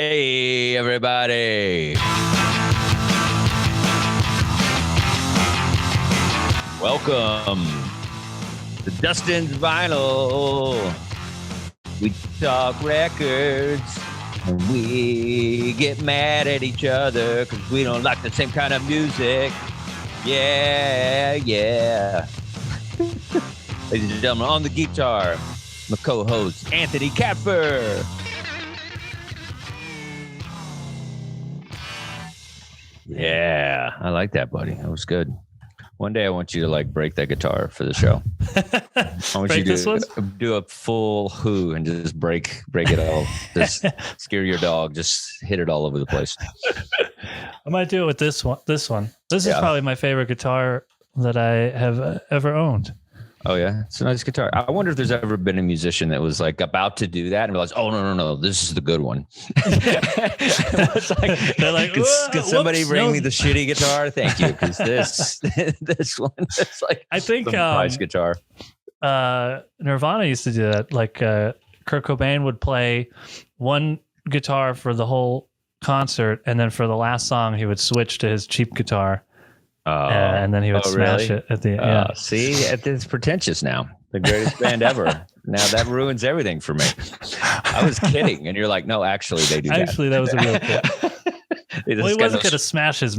Hey, everybody. Welcome to Dustin's Vinyl. We talk records and we get mad at each other because we don't like the same kind of music. Yeah. Ladies and gentlemen, on the guitar, my co-host, Anthony Kapfer. Yeah, I like that, buddy. That was good. One day I want you to break that guitar for the show. I want you to do a full Who and just break it all. Just scare your dog. Just hit it all over the place. I might do it with this one. This is probably my favorite guitar that I have ever owned. Oh, yeah. It's a nice guitar. I wonder if there's ever been a musician that was about to do that and realized, oh, no, this is the good one. They're like, could somebody bring me the shitty guitar? Thank you. Because this one is I think the price guitar. Nirvana used to do that. Kurt Cobain would play one guitar for the whole concert. And then for the last song, he would switch to his cheap guitar. And then he would smash it at the end. See, it's pretentious now. The greatest band ever. Now that ruins everything for me. I was kidding, and you're like, no, actually, they do that. Actually, that was a real kid. Well, he wasn't going to smash his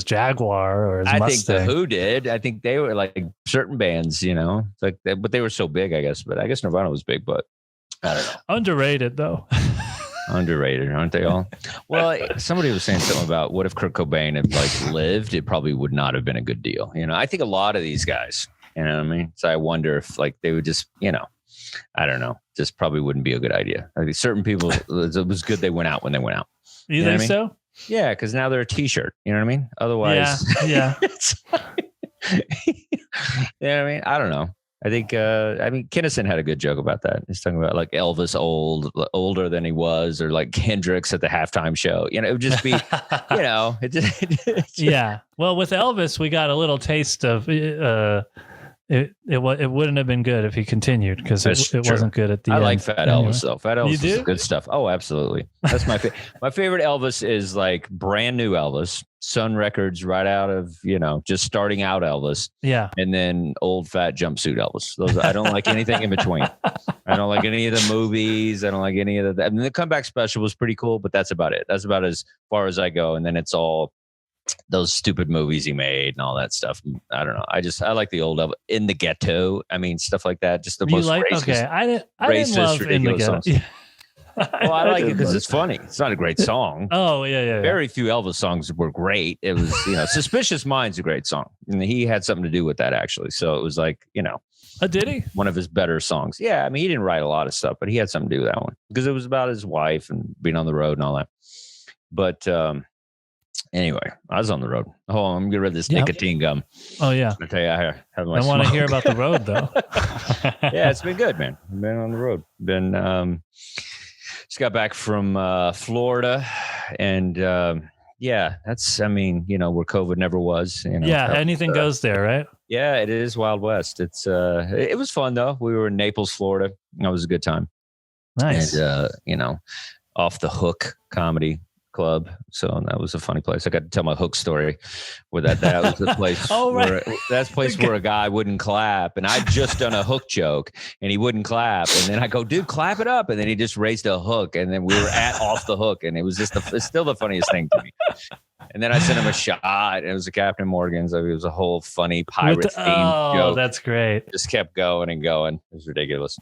Jaguar or his Mustang. I think the Who did. I think they were certain bands, but they were so big, I guess. But I guess Nirvana was big, but I don't know. Underrated, though. Underrated, aren't they all? Well, somebody was saying something about what if Kurt Cobain had lived? It probably would not have been a good deal. I think a lot of these guys, you know what I mean? So I wonder if they would just, I don't know, just probably wouldn't be a good idea. I think certain people, it was good they went out when they went out. You think so? Yeah, because now they're a T-shirt. You know what I mean? Otherwise, yeah. You know what I mean? I don't know. I think, Kinnison had a good joke about that. He's talking about Elvis older than he was, or Hendrix at the halftime show. It would just be, yeah. Well, with Elvis, we got a little taste of it wouldn't have been good if he continued because it wasn't good at the end. I like Fat Elvis though. Fat Elvis is good stuff. Oh, absolutely. That's my my favorite Elvis is brand new Elvis, Sun Records, right out of just starting out Elvis. Yeah, and then old fat jumpsuit Elvis. Those I don't like anything in between. I don't like any of the movies. I don't like any of the. I mean, the comeback special was pretty cool, but that's about it. That's about as far as I go. And then it's all those stupid movies he made and all that stuff. I don't know. I like the old Elvis. In the Ghetto. I mean, stuff like that. Just the most racist. Okay, I didn't love In the Ghetto. Songs. Well, I like it because it's funny. It's not a great song. Oh, yeah. Very few Elvis songs were great. It was, Suspicious Mind's a great song. And he had something to do with that, actually. So it was did he? One of his better songs. Yeah, I mean, he didn't write a lot of stuff, but he had something to do with that one because it was about his wife and being on the road and all that. But anyway, I was on the road. Oh, I'm getting rid of this nicotine gum. Oh, yeah. I tell you, I have my I want to hear about the road, though. Yeah, it's been good, man. I've been on the road. Just got back from Florida, and that's, where COVID never was. Anything goes there, right? Yeah, it is Wild West. It's it was fun though. We were in Naples, Florida. That was a good time. Nice. And Off the Hook Comedy Club. So that was a funny place. I got to tell my hook story where that was the place where a guy wouldn't clap, and I'd just done a hook joke and he wouldn't clap, and then I go, dude, clap it up, and then he just raised a hook, and then we were at Off the Hook, and it was just it's still the funniest thing to me. And then I sent him a shot, and it was a Captain Morgan's. It was a whole funny pirate themed joke. Oh, that's great. Just kept going and going. It was ridiculous.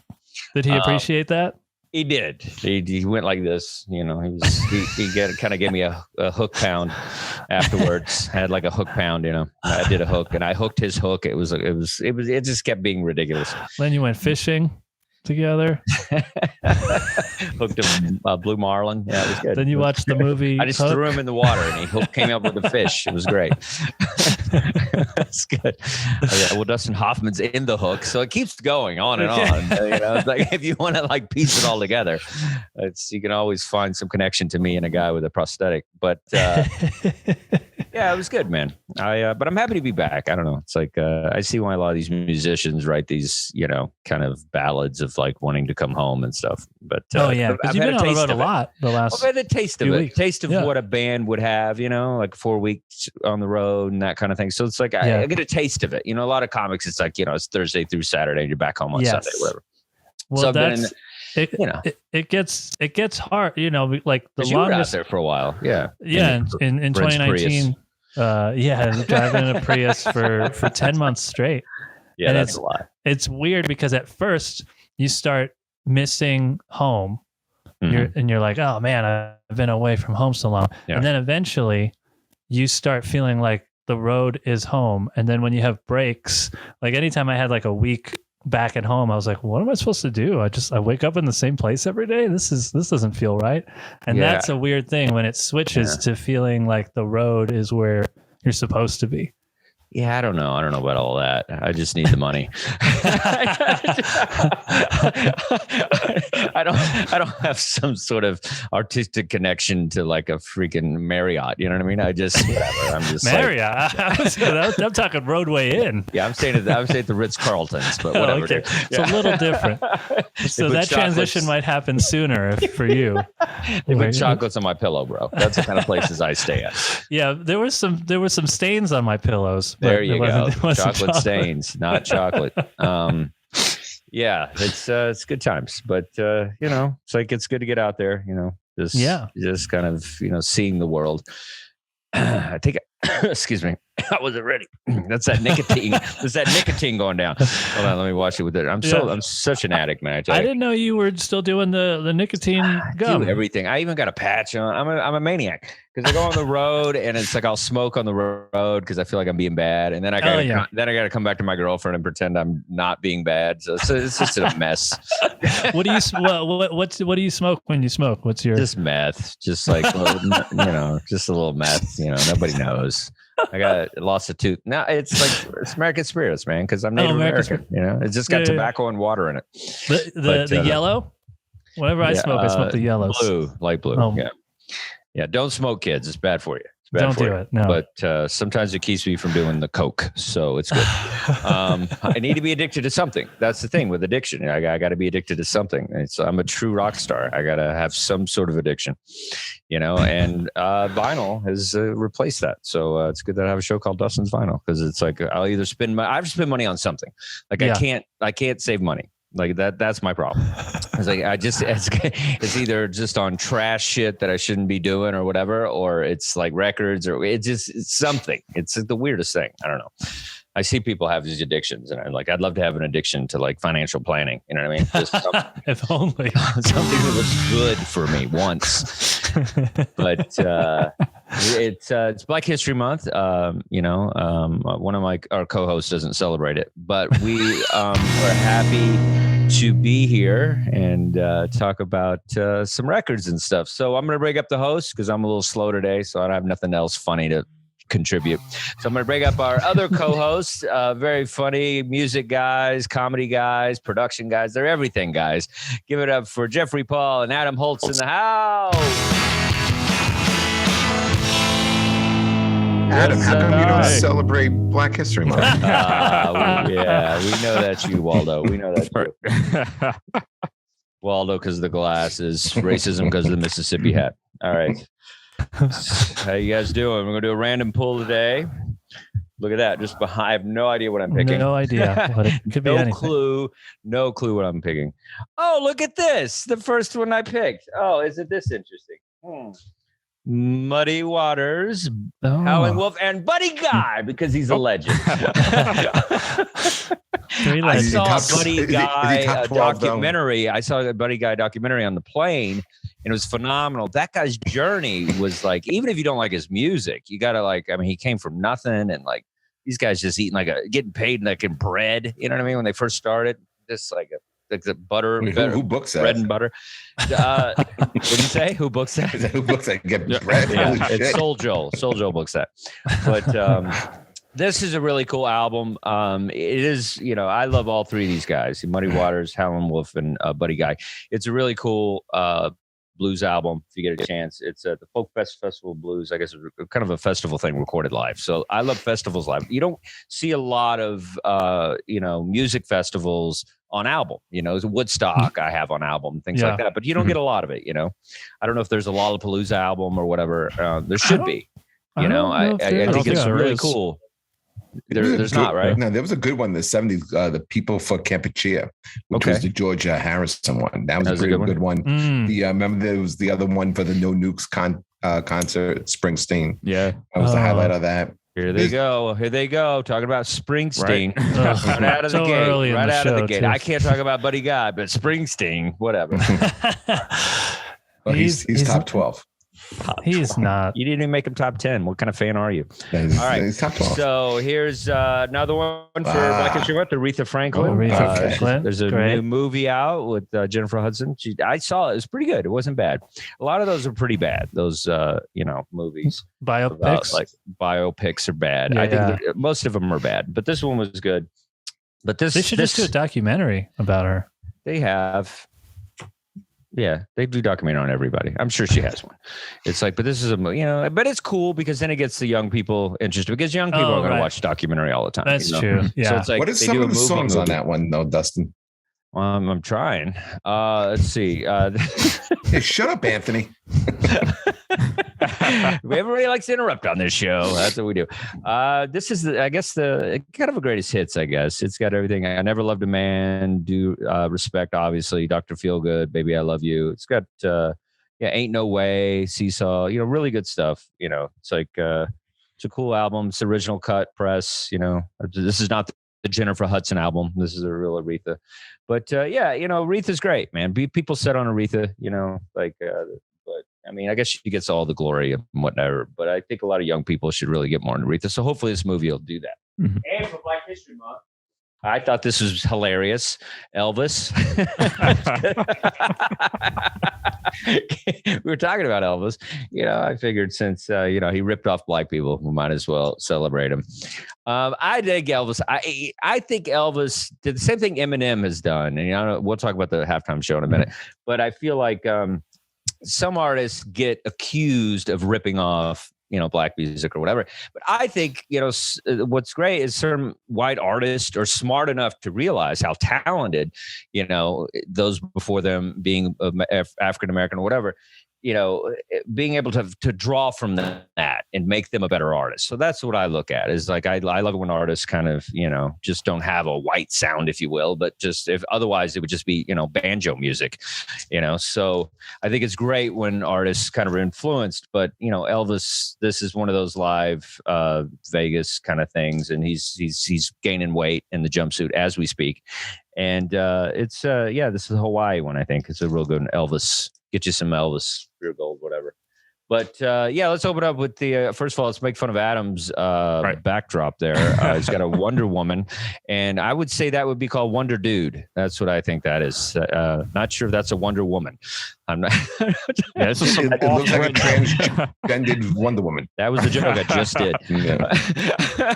Did he appreciate that? He did. He went like this, he kind of gave me a hook pound afterwards. I had a hook pound, I did a hook and I hooked his hook. It just kept being ridiculous. Then you went fishing together. Hooked a blue marlin. Yeah, it was good. Then you watched the movie. I just threw him in the water and he came up with a fish. It was great. That's good. Well, Dustin Hoffman's in the hook, so it keeps going on and on. If you want to piece it all together, you can always find some connection to me and a guy with a prosthetic. But yeah, Yeah, it was good, man. But I'm happy to be back. I don't know. It's like I see why a lot of these musicians write these, kind of ballads of like wanting to come home and stuff. But because you've been on the road a lot the last. I've had a taste of it, weeks. taste of what a band would have, like 4 weeks on the road and that kind of thing. So it's like I get a taste of it. A lot of comics, it's like it's Thursday through Saturday, and you're back home on Sunday, whatever. Well, so it gets hard, like the longest. You were out there for a while, in 2019. Driving in a Prius for 10 months straight. Yeah, and that's a lot. It's weird because at first you start missing home, you're like, oh man, I've been away from home so long, and then eventually you start feeling like the road is home, and then when you have breaks, like anytime I had like a week back at home, I was like, what am I supposed to do? I wake up in the same place every day. This doesn't feel right. And that's a weird thing when it switches to feeling like the road is where you're supposed to be. Yeah, I don't know about all that. I just need the money. I don't have some sort of artistic connection to like a freaking Marriott. You know what I mean? I just whatever. I'm just Marriott. I'm talking Roadway Inn. Yeah, I'm staying at the Ritz Carltons, but whatever. Okay. It's a little different. So that transition might happen sooner for you. They put chocolates on my pillow, bro. That's the kind of places I stay at. Yeah, there were some stains on my pillows. There you go. Chocolate stains, not chocolate. It's good times, but it's like it's good to get out there. Just kind of seeing the world. I think. Excuse me. I wasn't ready. That's that nicotine. There's that nicotine going down. Hold on, let me wash it with it. I'm such an addict, man. I didn't know you were still doing the nicotine gum. Do everything. I even got a patch on. I'm a maniac because I go on the road and it's like I'll smoke on the road because I feel like I'm being bad, and then I gotta come back to my girlfriend and pretend I'm not being bad. So it's just a mess. What do you what do you smoke when you smoke? What's your just meth? Just like just a little meth. Nobody knows. I lost a tooth. No, it's American Spirits, man, because I'm Native American. It's just got tobacco and water in it. The yellow. Whenever I smoke the yellows. Blue, light blue. Oh. Yeah. Don't smoke, kids. It's bad for you. Don't do it. No. But sometimes it keeps me from doing the coke, so it's good. I need to be addicted to something. That's the thing with addiction. I got to be addicted to something. I'm a true rock star. I got to have some sort of addiction, And vinyl has replaced that. So it's good that I have a show called Dustin's Vinyl because it's like I'll either I spend money on something. Like I can't save money. Like that's my problem. It's like it's either just on trash shit that I shouldn't be doing or whatever, or it's like records, or it's something. It's the weirdest thing. I don't know. I see people have these addictions, and I'd love to have an addiction to like financial planning. You know what I mean? Just if only something that was good for me once. But it's Black History Month. One of our co-hosts doesn't celebrate it, but we are happy to be here and talk about some records and stuff. So I'm going to break up the host because I'm a little slow today, so I don't have nothing else funny to contribute. So I'm going to break up our other co-hosts, very funny music guys, comedy guys, production guys. They're everything guys. Give it up for Jeffrey Paul and Adam Holtz in the house. Adam, how come you don't celebrate Black History Month? Yeah, we know that's you, Waldo. We know that's you. Waldo because of the glasses, racism because of the Mississippi hat. All right. How you guys doing? We're going to do a random pull today. Look at that. Just behind. I have no idea what I'm picking. No idea. But it could be anything. No clue what I'm picking. Oh, look at this. The first one I picked. Oh, isn't this interesting? Muddy Waters, Howling Wolf, and Buddy Guy, because he's a legend. I saw a Buddy Guy documentary. I saw a Buddy Guy documentary on the plane, and it was phenomenal. That guy's journey was like, even if you don't like his music, you got to he came from nothing, and like these guys just eating getting paid like in bread. You know what I mean? When they first started, just like the butter. Who books that? Bread and butter. What did you say? Who books that? Who books that? Get bread. Yeah, it's Soul Joe. Soul Joe books that. But this is a really cool album. It is, I love all three of these guys: Muddy Waters, Howlin' Wolf, and Buddy Guy. It's a really cool blues album if you get a chance. It's the Folk Festival of Blues. I guess it's kind of a festival thing recorded live. So I love festivals live. You don't see a lot of music festivals on album. Woodstock I have on album, things like that. But you don't get a lot of it. I don't know if there's a Lollapalooza album or whatever. There should be. I think it's really cool. There's not, right? No, there was a good one in the 70s, the People for Kampuchea, which was the George Harrison one. That was a pretty good one. Remember there was the other one for the No Nukes concert, Springsteen. Yeah. That was the highlight of that. Here they go. Talking about Springsteen. Right out of the gate. Early right out of the gate. Too. I can't talk about Buddy Guy, but Springsteen, whatever. Well, he's top 12. He's not. You didn't even make him top 10. What kind of fan are you? All right. He's top 12. So here's another one for Black History Month, Aretha Franklin. Aretha Franklin. There's a new movie out with Jennifer Hudson. I saw it. It was pretty good. It wasn't bad. A lot of those are pretty bad. Those, movies. Biopics? Biopics are bad. I think most of them are bad. But this one was good. But they should just do a documentary about her. They have. Yeah, they do documentary on everybody. I'm sure she has one. It's like, but this is but it's cool because then it gets the young people interested because young people are going to watch documentary all the time. That's true. Yeah. So it's like, what are some of the songs on that one though, Dustin? I'm trying. Let's see. Hey, shut up, Anthony. Everybody likes to interrupt on this show. That's what we do. This is, I guess, the kind of a greatest hits. I guess it's got everything. I Never Loved a Man. Do Respect, obviously. Dr. Feelgood, Baby I Love You. It's got Ain't No Way, Seesaw. Really good stuff. It's like it's a cool album. It's the original cut press. This is not the Jennifer Hudson album. This is a real Aretha. But Aretha's great, man. People set on Aretha. But I mean, I guess she gets all the glory and whatever. But I think a lot of young people should really get more into Aretha. So hopefully this movie will do that. Mm-hmm. And for Black History Month, I thought this was hilarious. Elvis. We were talking about Elvis. I figured since he ripped off black people, we might as well celebrate him. I dig Elvis. I think Elvis did the same thing Eminem has done, and we'll talk about the halftime show in a minute. But I feel like some artists get accused of ripping off black music or whatever. But I think, what's great is certain white artists are smart enough to realize how talented, those before them being African-American or whatever, being able to draw from that and make them a better artist. So that's what I look at is like, I love it when artists kind of, just don't have a white sound, if you will, but just if otherwise it would just be, banjo music, so I think it's great when artists kind of are influenced, but Elvis, this is one of those live Vegas kind of things. And he's gaining weight in the jumpsuit as we speak. And this is the Hawaii one. I think it's a real good one. Elvis. Get you some Elvis, Pure Gold, whatever. But let's open up with the first of all, let's make fun of Adam's backdrop there. He's got a Wonder Woman, and I would say that would be called Wonder Dude. That's what I think that is. Not sure if that's a Wonder Woman. I'm not. This is it looks like a transgendered Wonder Woman. That was the joke I just did. Yeah.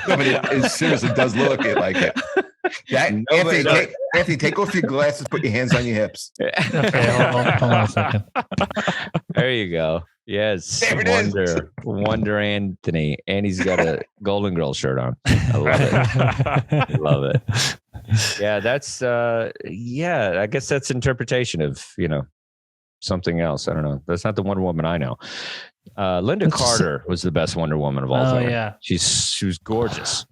No, but it seriously does look like it. Anthony, take off your glasses, put your hands on your hips. Okay, hold on a second. There you go. Yes, Wonder Anthony, and he's got a Golden Girl shirt on. I love it. Love it. Yeah, that's I guess that's interpretation of something else. I don't know. That's not the Wonder Woman I know. Linda Carter was the best Wonder Woman of all time. Yeah, she was gorgeous.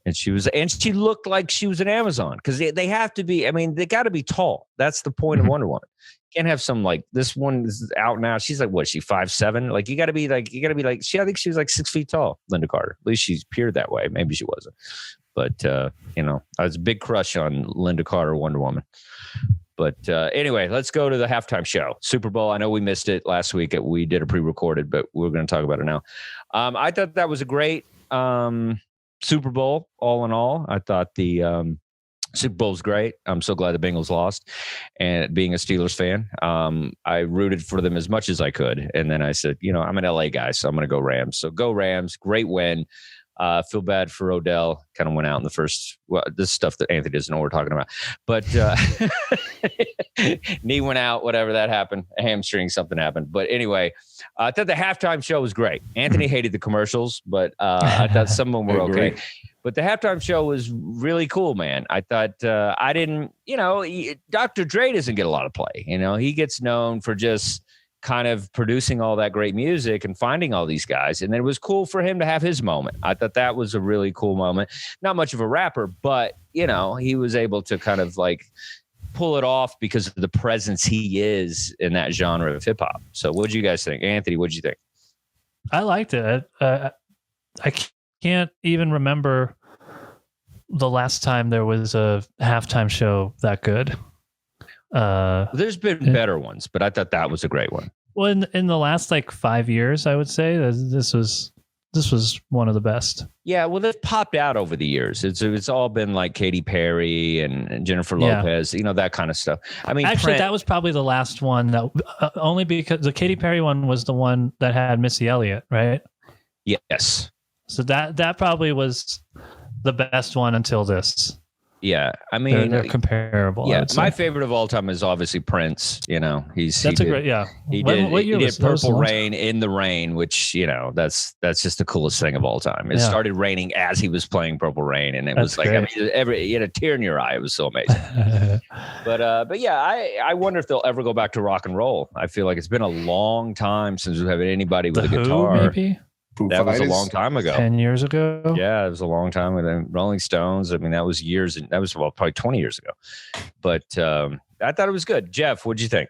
And she looked like she was an Amazon because they have to be. I mean, they got to be tall. That's the point of Wonder Woman. You can't have some like this one is out now. She's like, what is she 5'7"? Like you got to be like I think she was like 6 feet tall. Linda Carter. At least she appeared that way. Maybe she wasn't. But I was a big crush on Linda Carter, Wonder Woman. But anyway, let's go to the halftime show. Super Bowl. I know we missed it last week. We did a pre-recorded, but we're going to talk about it now. I thought that was a great. Super Bowl, all in all. I thought the Super Bowl's great. I'm so glad the Bengals lost. And being a Steelers fan, I rooted for them as much as I could. And then I said, I'm an LA guy, so I'm going to go Rams. So go Rams. Great win. Feel bad for Odell. Kind of went out in the first. Well, this stuff that Anthony doesn't know what we're talking about. But knee went out. Whatever that happened. A hamstring. Something happened. But anyway, I thought the halftime show was great. Anthony hated the commercials, but I thought some of them were okay. But the halftime show was really cool, man. I thought I didn't. Dr. Dre doesn't get a lot of play. He gets known for just kind of producing all that great music and finding all these guys. And then it was cool for him to have his moment. I thought that was a really cool moment. Not much of a rapper, but, he was able to kind of like pull it off because of the presence he is in that genre of hip hop. So what did you guys think? Anthony, what did you think? I liked it. I can't even remember the last time there was a halftime show that good. There's been better ones, but I thought that was a great one. Well, in the last 5 years, I would say that this was one of the best. Yeah, well, they've popped out over the years. It's all been like Katy Perry and Jennifer Lopez, that kind of stuff. I mean, actually, that was probably the last one that only because the Katy Perry one was the one that had Missy Elliott, right? Yes. So that probably was the best one until this. Yeah, I mean, they're comparable. Yeah, my favorite of all time is obviously Prince. That's a great. Yeah, he did Purple Rain in the Rain, which that's just the coolest thing of all time. It started raining as he was playing Purple Rain, and it was like great. You had a tear in your eye. It was so amazing. but yeah, I wonder if they'll ever go back to rock and roll. I feel like it's been a long time since we've had anybody with a guitar. Maybe. That was a long time ago. 10 years ago. Yeah, it was a long time ago. Rolling Stones. I mean, that was years. That was probably 20 years ago. But I thought it was good. Jeff, what'd you think?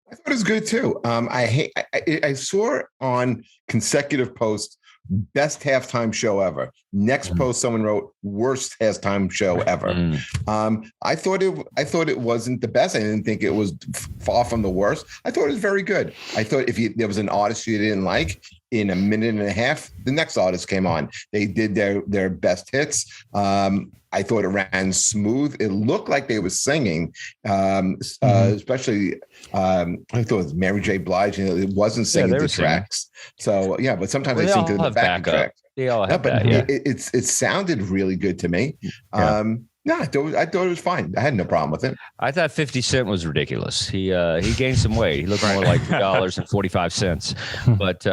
I thought it was good too. I saw on consecutive posts, best halftime show ever. Next post, someone wrote worst halftime show ever. I thought it wasn't the best. I didn't think it was far from the worst. I thought it was very good. I thought if there was an artist you didn't like, in a minute and a half, the next artist came on. They did their best hits. I thought it ran smooth. It looked like they were singing, especially I thought it was Mary J. Blige. It wasn't singing the tracks. So yeah, but sometimes they sing to the backing track. They all have that. Yeah. It sounded really good to me. I thought it was fine. I had no problem with it. I thought 50 Cent was ridiculous. He gained some weight. He looked more like $2.45. But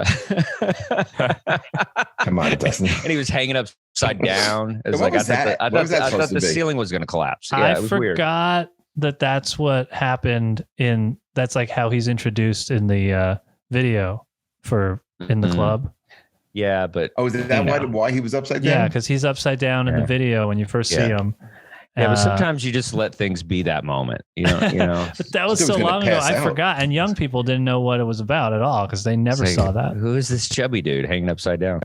come on, Dustin. And he was hanging upside down. It was I thought the ceiling was going to collapse. Yeah, it was forgot weird. That's what happened that's like how he's introduced in the video in the club. Yeah, but is that why he was upside down? Yeah, because he's upside down in the video when you first see him. Yeah, but sometimes you just let things be that moment, you know. But that was so long ago, I forgot. And young people didn't know what it was about at all because they never saw that. Who is this chubby dude hanging upside down?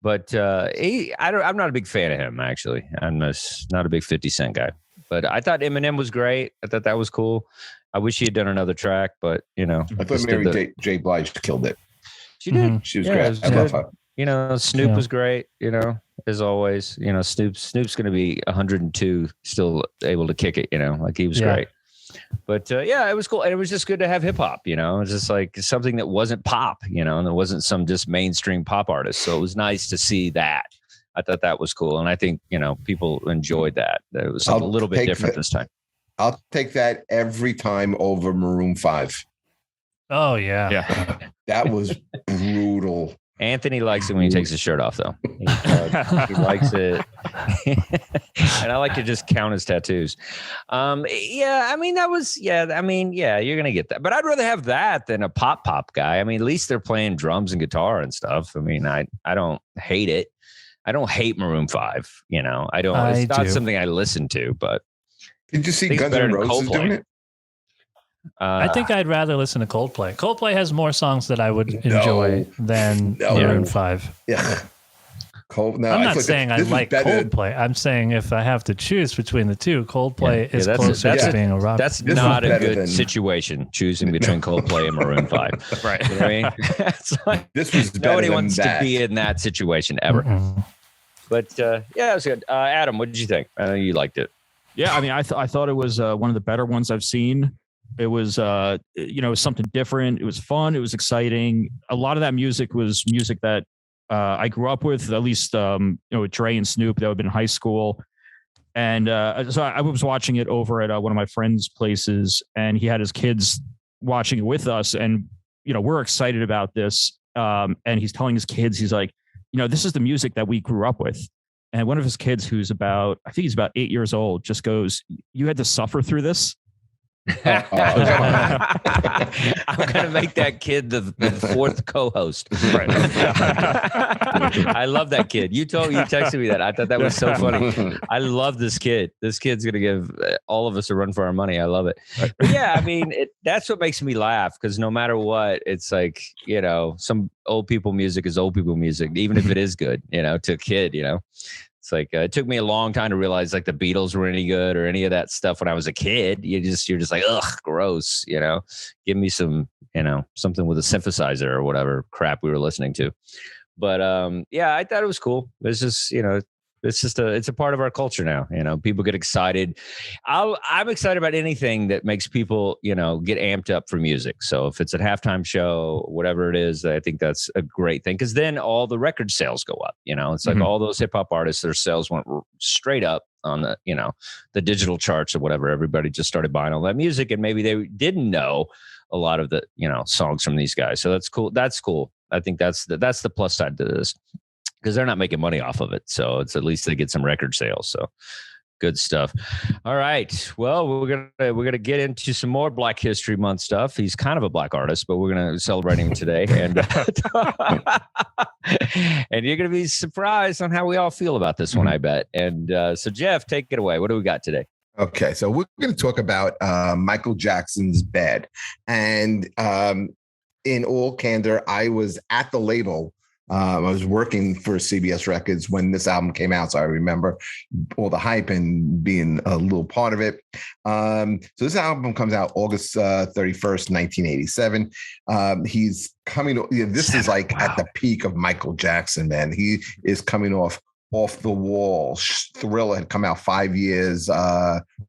But I'm not a big fan of him, actually. I'm not a big 50 Cent guy. But I thought Eminem was great. I thought that was cool. I wish he had done another track, but I thought Mary J. Blige killed it. She did. Mm-hmm. She was great. I love her. Snoop was great, as always. Snoop's going to be 102, still able to kick it, like he was great. But it was cool. And it was just good to have hip hop, it was just like something that wasn't pop, and it wasn't some just mainstream pop artist. So it was nice to see that. I thought that was cool. And I think, people enjoyed that. It was a little bit different this time. I'll take that every time over Maroon 5. Oh, yeah. Yeah. That was brutal. Anthony likes it when he takes his shirt off, though. He likes it. And I like to just count his tattoos. You're going to get that. But I'd rather have that than a pop guy. I mean, at least they're playing drums and guitar and stuff. I mean, I don't hate it. I don't hate Maroon 5. It's not something I listen to, but. Did you see Guns N' Roses doing it? I think I'd rather listen to Coldplay. Coldplay has more songs that I would enjoy than Maroon 5. Yeah. I'm not saying I like Coldplay. I'm saying if I have to choose between the two, Coldplay is closer to being a rock. That's not a good situation, choosing between Coldplay and Maroon 5. Right. You know what I mean? It's like, this was nobody wants to be in that situation ever. Mm-hmm. But it was good. Adam, what did you think? I know you liked it. Yeah, I mean, I thought it was one of the better ones I've seen. It was, it was something different. It was fun. It was exciting. A lot of that music was music that I grew up with, at least with Dre and Snoop. That would have been in high school. And so I was watching it over at one of my friends' places, and he had his kids watching it with us. And, we're excited about this. And he's telling his kids, he's like, this is the music that we grew up with. And one of his kids, who's I think he's about 8 years old, just goes, "You had to suffer through this?" I'm gonna make that kid the fourth co-host. Right. I love that kid. You texted me that. I thought that was so funny. I love this kid. This kid's gonna give all of us a run for our money. I love it. But yeah, I mean, that's what makes me laugh, because no matter what, it's like, some old people music is old people music, even if it is good, to a kid, It's like it took me a long time to realize like the Beatles were any good or any of that stuff when I was a kid. You're just like, ugh, gross. Give me some, something with a synthesizer or whatever crap we were listening to. But yeah, I thought it was cool. It's just, it's a part of our culture now. People get excited. I'm excited about anything that makes people, get amped up for music. So if it's a halftime show, whatever it is, I think that's a great thing, because then all the record sales go up. It's like all those hip hop artists, their sales went straight up on the, the digital charts or whatever. Everybody just started buying all that music, and maybe they didn't know a lot of the, songs from these guys. So that's cool. That's cool. I think that's the plus side to this, because they're not making money off of it. So it's at least they get some record sales. So good stuff. All right. Well, we're gonna get into some more Black History Month stuff. He's kind of a black artist, but we're gonna celebrate him today, and and you're gonna be surprised on how we all feel about this one, I bet. And so, Jeff, take it away. What do we got today? Okay, so we're going to talk about Michael Jackson's Bad, and in all candor, I was at the label. I was working for CBS Records when this album came out, so I remember all the hype and being a little part of it. So this album comes out August 31st, 1987. He's coming. This is like at the peak of Michael Jackson, man. He is coming off the wall. Thriller had come out 5 years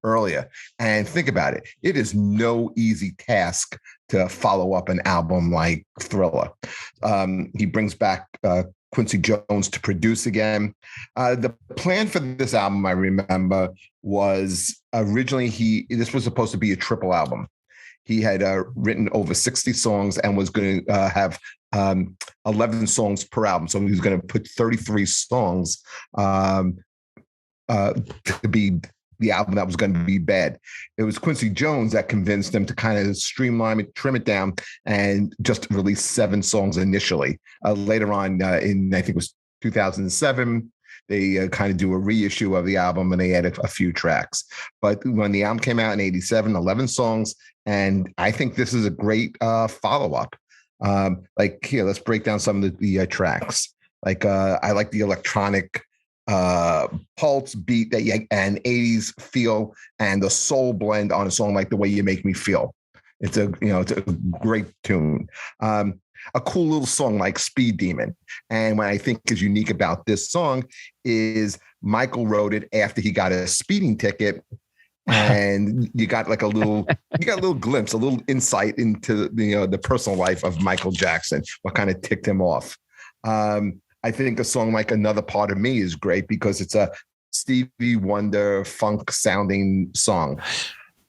earlier. And think about it. It is no easy task to follow up an album like Thriller. He brings back Quincy Jones to produce again. The plan for this album, I remember, was originally this was supposed to be a triple album. He had written over 60 songs and was going to have 11 songs per album. So he was going to put 33 songs to be the album that was going to be Bad. It was Quincy Jones that convinced him to kind of streamline it, trim it down, and just release 7 songs initially. Later on, in I think it was 2007, they kind of do a reissue of the album, and they added a few tracks. But when the album came out in 87, 11 songs, and I think this is a great follow-up. Like, here, let's break down some of the tracks. Like, I like the electronic pulse beat and 80s feel, and the soul blend on a song like The Way You Make Me Feel. It's a great tune. A cool little song like Speed Demon. And what I think is unique about this song is Michael wrote it after he got a speeding ticket. And you got a little glimpse, a little insight into the personal life of Michael Jackson, what kind of ticked him off. I think a song like Another Part of Me is great because it's a Stevie Wonder funk sounding song.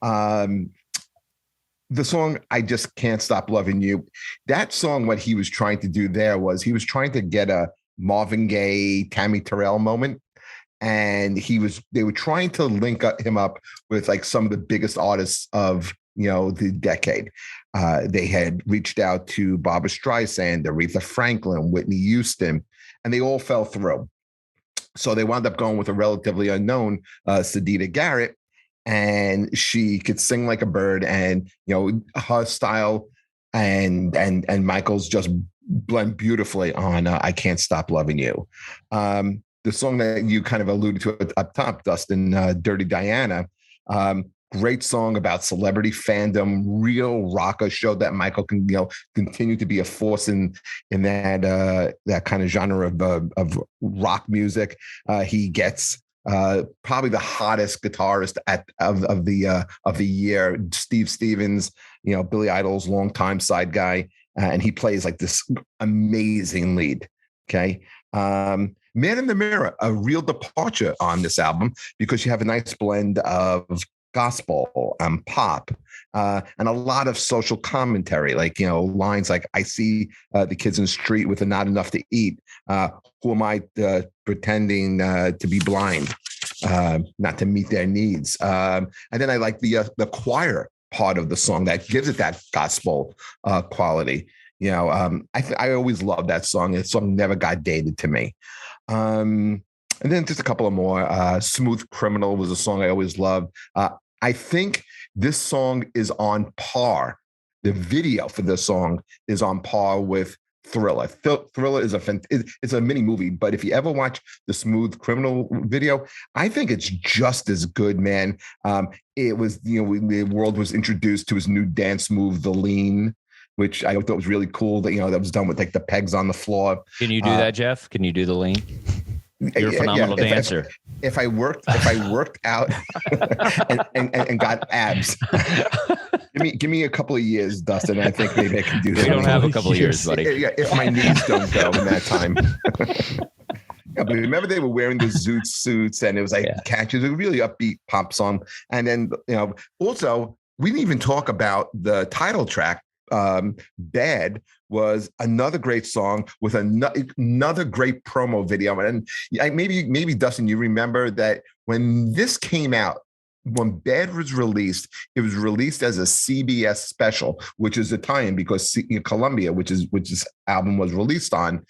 The song I Just Can't Stop Loving You, that song, what he was trying to do there was he was trying to get a Marvin Gaye, Tammy Terrell moment. And they were trying to link him up with like some of the biggest artists of the decade. They had reached out to Barbra Streisand, Aretha Franklin, Whitney Houston, and they all fell through. So they wound up going with a relatively unknown Sadida Garrett, and she could sing like a bird, and her style and Michael's just blend beautifully on I Can't Stop Loving You. The song that you kind of alluded to up top, Dustin, Dirty Diana, great song about celebrity fandom, real rocker, showed that Michael can continue to be a force in that kind of genre of rock music. He gets probably the hottest guitarist of the year, Steve Stevens, Billy Idol's longtime side guy, and he plays like this amazing lead. Okay. Man in the Mirror, a real departure on this album because you have a nice blend of gospel, pop, and a lot of social commentary, like, lines like, I see the kids in the street with not enough to eat. Who am I pretending to be blind, not to meet their needs? And then I like the choir part of the song that gives it that gospel quality. I always loved that song. That song never got dated to me. And then just a couple of more. Smooth Criminal was a song I always loved. I think this song is on par. The video for this song is on par with Thriller. Thriller is it's a mini movie, but if you ever watch the Smooth Criminal video, I think it's just as good, man. It was, the world was introduced to his new dance move, the lean, which I thought was really cool. That that was done with like the pegs on the floor. Can you do that, Jeff? Can you do the lean? You're a phenomenal dancer. If I worked out and got abs, give me a couple of years, Dustin. I think maybe I can do that. We don't have a couple of years, buddy. If my knees don't go in that time. Yeah, but remember they were wearing the zoot suits and it was like catches, a really upbeat pop song. And then also we didn't even talk about the title track. Bad was another great song with another great promo video. And maybe Dustin, you remember that when this came out, when Bad was released, it was released as a CBS special, which is a tie-in because Columbia, which this album was released on,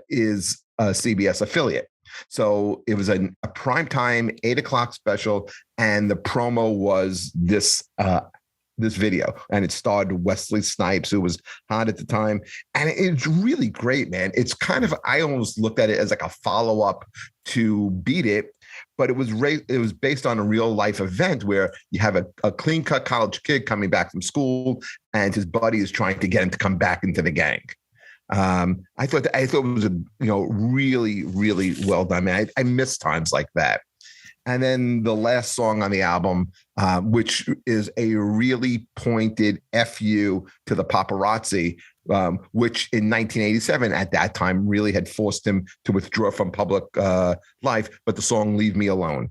is a CBS affiliate. So it was a primetime 8:00 special, and the promo was this video, and it starred Wesley Snipes, who was hot at the time, and it's really great, man. It's kind of, I almost looked at it as like a follow-up to Beat It, but it was based on a real life event where you have a clean-cut college kid coming back from school, and his buddy is trying to get him to come back into the gang. I thought it was really, really well done, man. I miss times like that. And then the last song on the album, which is a really pointed FU to the paparazzi, which in 1987 at that time really had forced him to withdraw from public life. But the song Leave Me Alone.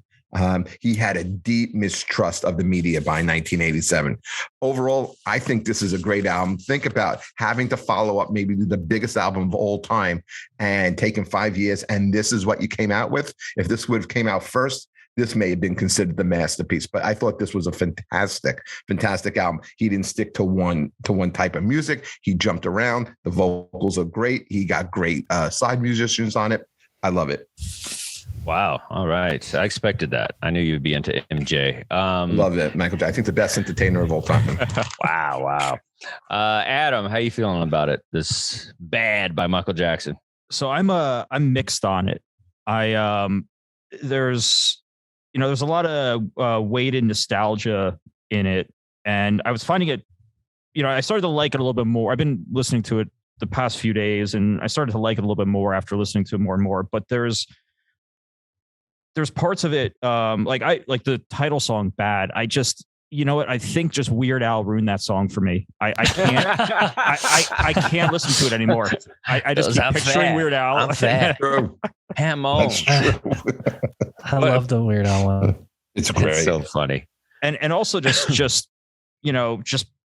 He had a deep mistrust of the media by 1987. Overall, I think this is a great album. Think about having to follow up maybe the biggest album of all time and taking 5 years, and this is what you came out with. If this would have came out first, this may have been considered the masterpiece, but I thought this was a fantastic, fantastic album. He didn't stick to one type of music. He jumped around. The vocals are great. He got great side musicians on it. I love it. Wow. All right. I expected that. I knew you'd be into MJ. Love it, Michael Jackson. I think the best entertainer of all time. Wow. Adam, how you feeling about it? This Bad by Michael Jackson. So I'm mixed on it. There's a lot of weighted nostalgia in it, and I was finding it. I started to like it a little bit more. I've been listening to it the past few days, and I started to like it a little bit more after listening to it more and more. But there's parts of it, like the title song "Bad." I just, I think just Weird Al ruined that song for me. I can't, I can't listen to it anymore. I just keep picturing Weird Al. I'm fat. Ham on. I love the Weird Al one. It's great. It's so funny. And also just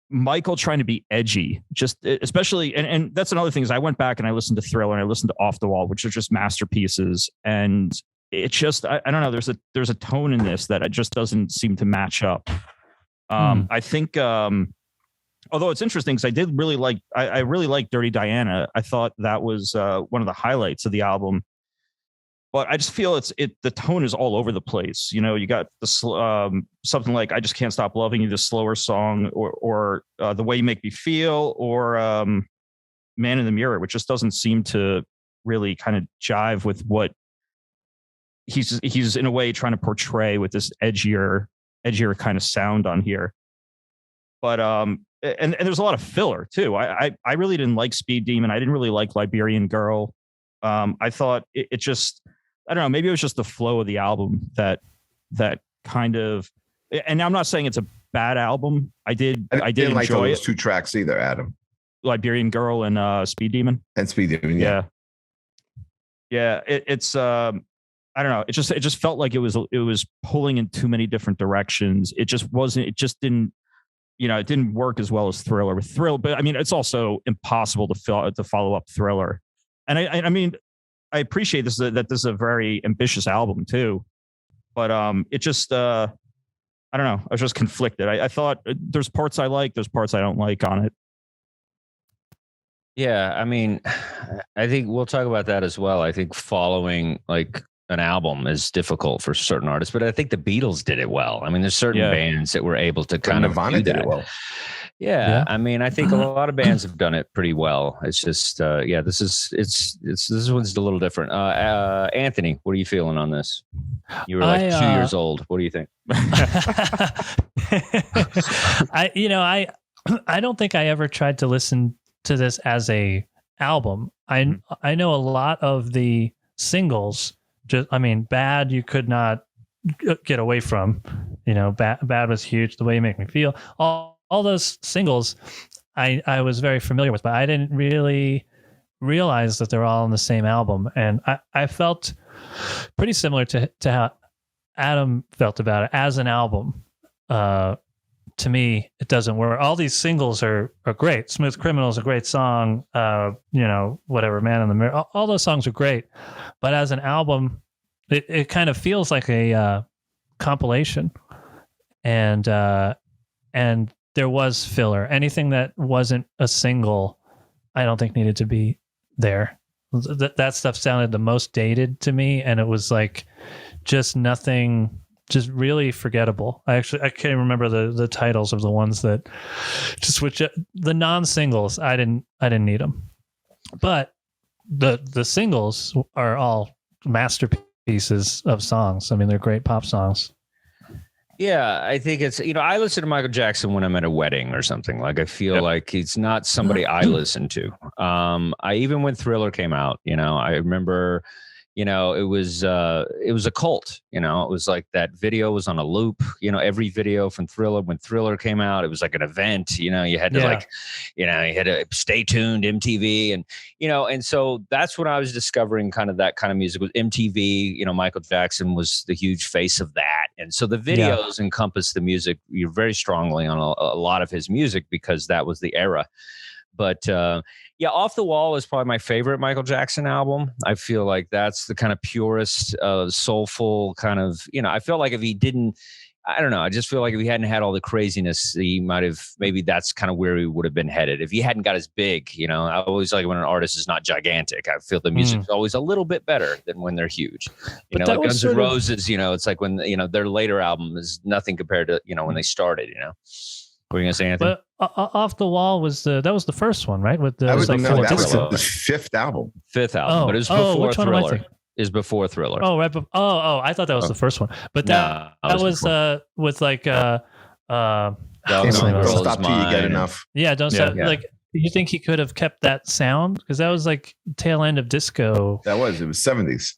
Michael trying to be edgy, just especially, and that's another thing is I went back and I listened to Thriller and I listened to Off the Wall, which are just masterpieces. And it's just, I don't know, there's a tone in this that it just doesn't seem to match up. I think, although it's interesting because I really like Dirty Diana. I thought that was one of the highlights of the album. But I just feel the tone is all over the place. You got the something like "I Just Can't Stop Loving You," the slower song, or "The Way You Make Me Feel," or "Man in the Mirror," which just doesn't seem to really kind of jive with what he's in a way trying to portray with this edgier kind of sound on here. But and there's a lot of filler too. I really didn't like Speed Demon. I didn't really like Liberian Girl. I thought it just, I don't know, maybe it was just the flow of the album that kind of, and I'm not saying it's a bad album. I did enjoy like those it. 2 tracks either, Adam. Liberian Girl and Speed Demon. And Speed Demon, yeah. Yeah, it's I don't know. It just felt like it was pulling in too many different directions. It just wasn't. It just didn't. It didn't work as well as Thriller. With Thriller, but I mean, it's also impossible to follow up Thriller. And I mean, I appreciate this that this is a very ambitious album too, but it just I don't know. I was just conflicted. I thought there's parts I like, there's parts I don't like on it. Yeah, I mean, I think we'll talk about that as well. I think following like an album is difficult for certain artists, but I think the Beatles did it well. I mean, there's certain bands that were able to kind of Nirvana do did that. it well. Yeah, I mean, I think a lot of bands have done it pretty well. It's just, this one's a little different. Anthony, what are you feeling on this? You were like 2 years old. What do you think? I don't think I ever tried to listen to this as a album. I know a lot of the singles. Bad you could not get away from. Bad was huge. The Way You Make Me Feel. All those singles, I was very familiar with, but I didn't really realize that they're all on the same album. And I felt pretty similar to how Adam felt about it as an album. To me, it doesn't work. All these singles are great. Smooth Criminal is a great song. Whatever, Man in the Mirror. All those songs are great. But as an album, it kind of feels like a compilation. And there was filler. Anything that wasn't a single, I don't think needed to be there. That stuff sounded the most dated to me. And it was like just nothing... just really forgettable. I can't remember the titles of the ones that just the non-singles. I didn't need them, but the singles are all masterpieces of songs. I mean, they're great pop songs. Yeah, I think it's, I listen to Michael Jackson when I'm at a wedding or something. Like, I feel like he's not somebody I listen to. Even when Thriller came out, I remember, it was a cult. It was like that video was on a loop. Every video from Thriller, when Thriller came out, it was like an event. You had to you had to stay tuned, MTV, and so that's when I was discovering kind of that kind of music with MTV. Michael Jackson was the huge face of that, and so the videos encompass the music very strongly on a lot of his music because that was the era. But Off the Wall is probably my favorite Michael Jackson album. I feel like that's the kind of purest, soulful kind of, I feel like if he didn't, I don't know. I just feel like if he hadn't had all the craziness, he might have, maybe that's kind of where he would have been headed. If he hadn't got as big, I always like when an artist is not gigantic. I feel the music's always a little bit better than when they're huge. Like Guns N' Roses, it's like when, their later album is nothing compared to, when they started, What are you gonna say, Anthony? But Off the Wall was the first one, right? With that was the the fifth album. Fifth album, but it was before Thriller. Is before Thriller. Oh, right. I thought that was the first one, but that was with like Don't stop till you get enough. Yeah, don't stop. Yeah. Like, do you think he could have kept that sound? Because that was like tail end of disco. It was 70s.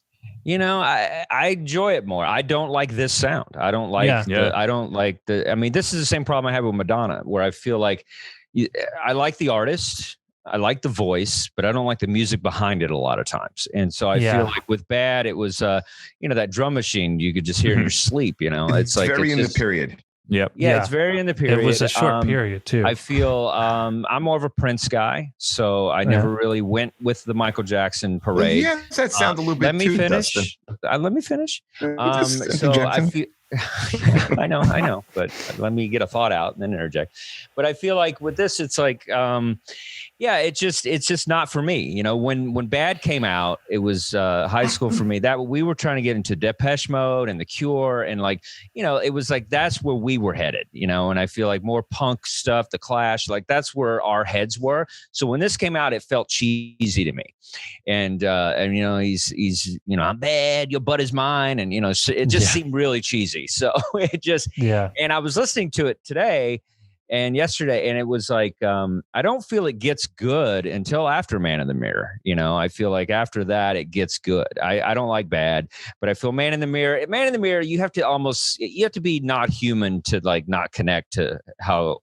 I enjoy it more. I don't like this sound. I don't like I don't like I mean, this is the same problem I have with Madonna, where I feel like I like the artist, I like the voice, but I don't like the music behind it a lot of times. And so I feel like with Bad, it was that drum machine you could just hear in your sleep. It's like very in the period. Yep. Yeah, it's very in the period. It was a short period too. I feel I'm more of a Prince guy, so I never really went with the Michael Jackson parade. Yeah, that sounds a little bit too finish. Let me finish. So I feel I know, but let me get a thought out and then interject. But I feel like with this, it's like, it's just not for me. When Bad came out, it was high school for me. That we were trying to get into Depeche Mode and The Cure, and it was like that's where we were headed. And I feel like more punk stuff, The Clash, like that's where our heads were. So when this came out, it felt cheesy to me. And he's I'm bad, your butt is mine, and it just seemed really cheesy. So it just and I was listening to it today and yesterday, and it was like I don't feel it gets good until after Man in the Mirror. I feel like after that it gets good. I don't like Bad, but I feel Man in the Mirror, you have to be not human to like not connect to how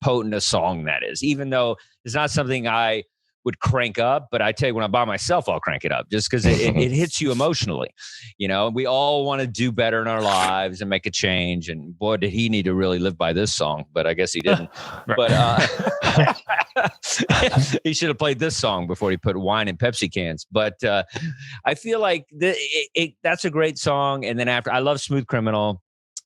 potent a song that is, even though it's not something I would crank up, but I tell you, when I'm by myself, I'll crank it up just because it hits you emotionally. You know, we all want to do better in our lives and make a change. And boy, did he need to really live by this song, but I guess he didn't. But he should have played this song before he put wine in Pepsi cans. But I feel like that's a great song. And then after, I love Smooth Criminal.